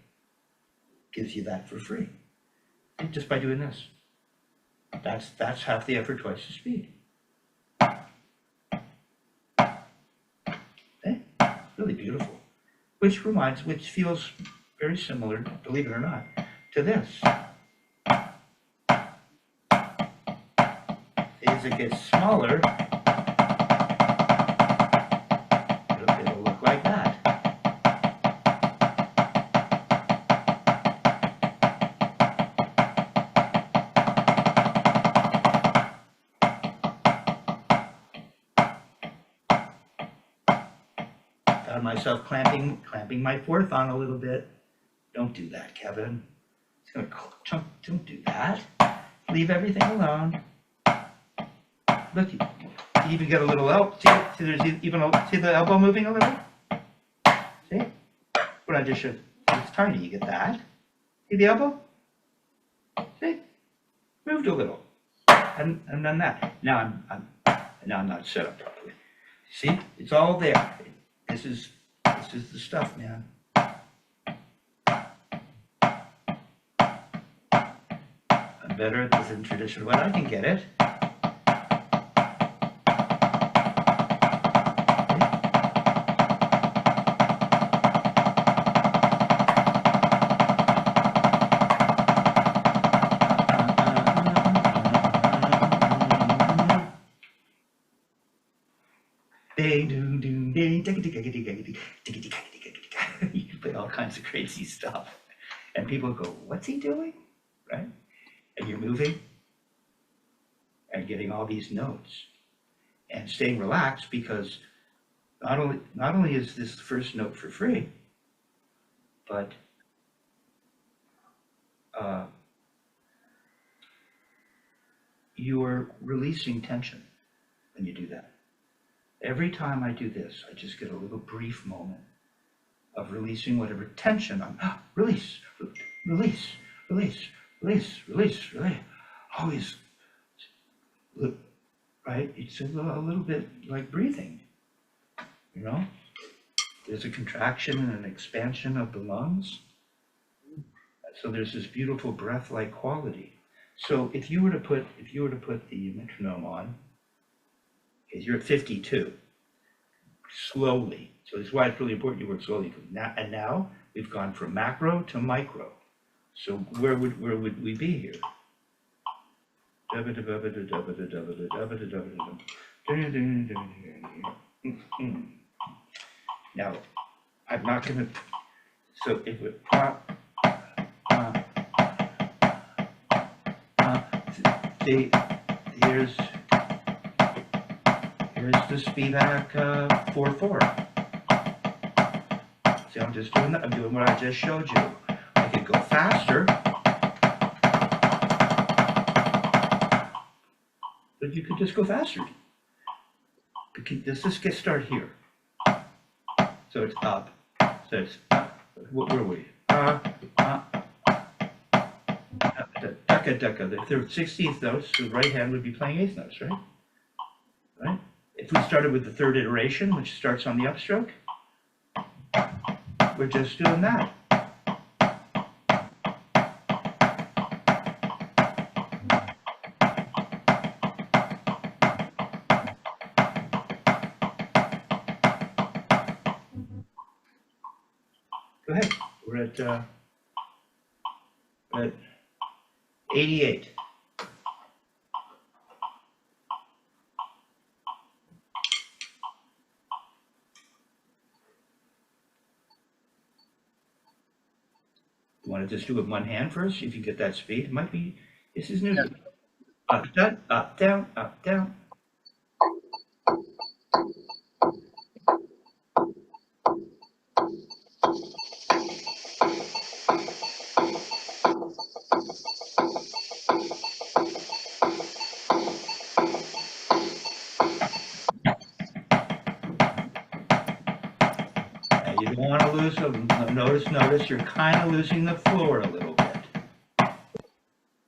[SPEAKER 1] gives you that for free. Just by doing this. That's half the effort, twice the speed. Okay? Really beautiful. Which feels very similar, believe it or not, to this. As it gets smaller, it'll look like that. Found myself clamping my fourth on a little bit. Don't do that, Kevin. It's gonna chunk. Don't do that. Leave everything alone. Look, you even get a little elbow. See, there's even see the elbow moving a little. See? What I just showed. It's tiny. You get that. See the elbow? See? Moved a little. And done that. Now I'm not set up properly. See? It's all there. This is the stuff, man. I'm better at this than traditional, but I can get it. You can play all kinds of crazy stuff. And people go, what's he doing? Right? And you're moving and getting all these notes and staying relaxed because not only is this the first note for free, but you're releasing tension when you do that. Every time I do this, I just get a little brief moment of releasing whatever tension I'm, release, release, release, release, release, release. Always, right? It's a little bit like breathing, you know? There's a contraction and an expansion of the lungs. So there's this beautiful breath-like quality. So if you were to put the metronome on, okay, you're at 52, slowly. So that's why it's really important you work slowly. And now we've gone from macro to micro. So where would we be here? Now, I'm not going to, so if we, see, here's, Here's the Spivack 4.4. See, I'm just doing that. I'm doing what I just showed you. I could go faster, but you could just go faster. Let's just get started here. So it's up. So it's up. Where are we? Ducka. The third 16th notes, the right hand would be playing eighth notes, right? Right? If we started with the third iteration, which starts on the upstroke, we're just doing that. Go ahead. We're at 88. You want to just do it with one hand first, if you get that speed? It might be, this is new.
[SPEAKER 2] Yeah.
[SPEAKER 1] Up, down, up, down, up, down. You don't want to lose them. Notice you're kind of losing the floor a little bit.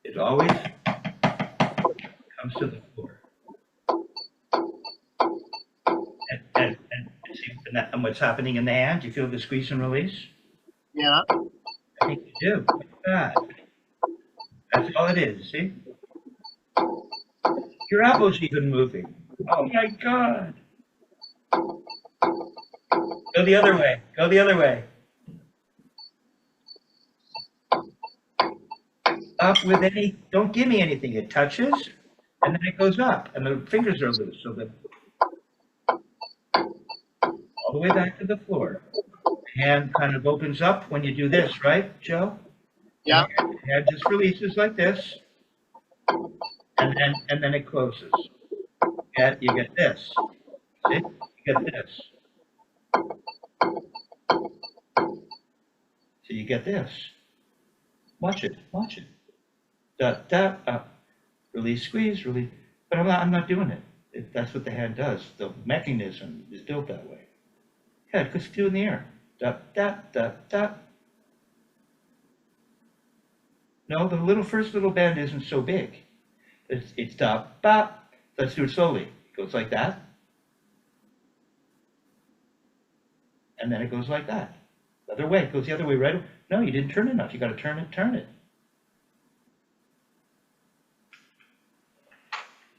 [SPEAKER 1] It always comes to the floor. And what's happening in the hand? You feel the squeeze and release?
[SPEAKER 2] Yeah.
[SPEAKER 1] I think you do. Look at that. That's all it is, see? Your elbow's even moving. Oh my God. Go the other way. Go the other way. Up with any, don't give me anything. It touches, and then it goes up, and the fingers are loose, so that all the way back to the floor. The hand kind of opens up when you do this, right, Joe?
[SPEAKER 2] Yeah.
[SPEAKER 1] And the hand just releases like this, and then it closes. You get this. See? You get this. So you get this. Watch it. Watch it. Release, squeeze, release. But I'm not doing it. That's what the hand does. The mechanism is built that way. Yeah, just do it in the air. No, the first little bend isn't so big. It's da, ba. Let's do it slowly. It goes like that. And then it goes like that. The other way. It goes the other way, right? No, you didn't turn enough. You got to turn it.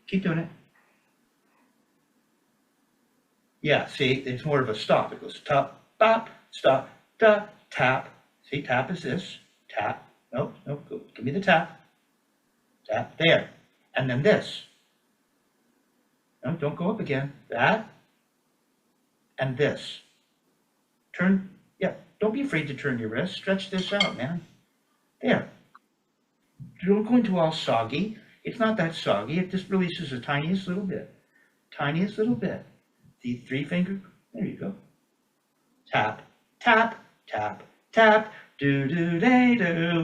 [SPEAKER 1] Keep doing it. Yeah, see, it's more of a stop. It goes top, bop, stop, da, tap. See, tap is this. Tap. No, go. Give me the tap. Tap, there. And then this. No, don't go up again. That. And this. Turn, yeah, don't be afraid to turn your wrist. Stretch this out, man. There. Don't go into all soggy. It's not that soggy. It just releases the tiniest little bit. Tiniest little bit. The 3 finger, there you go. Tap, tap, tap, tap, do do day do.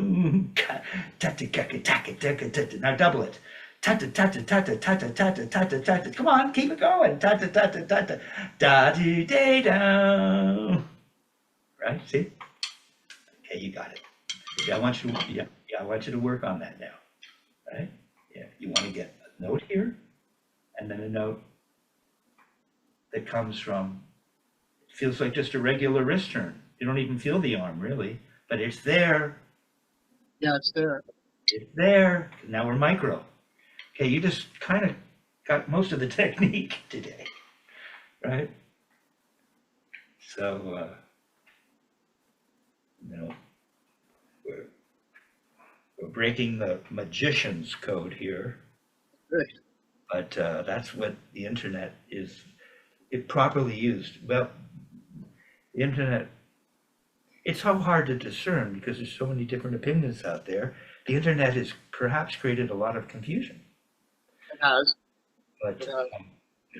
[SPEAKER 1] Now double it. Tata tata tata tata tata tata tata. Come on, keep it going. Tata tata tata da do day do. Right? See? Okay, you got it. Yeah, I want you to work on that now. Right? Yeah, you want to get a note here, and then a note that comes from, it feels like just a regular wrist turn. You don't even feel the arm really, but it's there.
[SPEAKER 2] Yeah, it's there.
[SPEAKER 1] It's there. Now we're micro. Okay, you just kind of got most of the technique today, right? So, we're breaking the magician's code here.
[SPEAKER 2] Right.
[SPEAKER 1] But that's what the internet is, if properly used. Well, the internet, it's so hard to discern because there's so many different opinions out there. The internet has perhaps created a lot of confusion.
[SPEAKER 2] It has.
[SPEAKER 1] But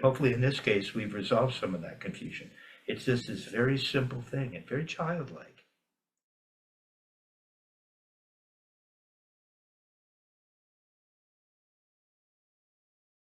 [SPEAKER 1] Hopefully, in this case, we've resolved some of that confusion. It's just this very simple thing and very childlike.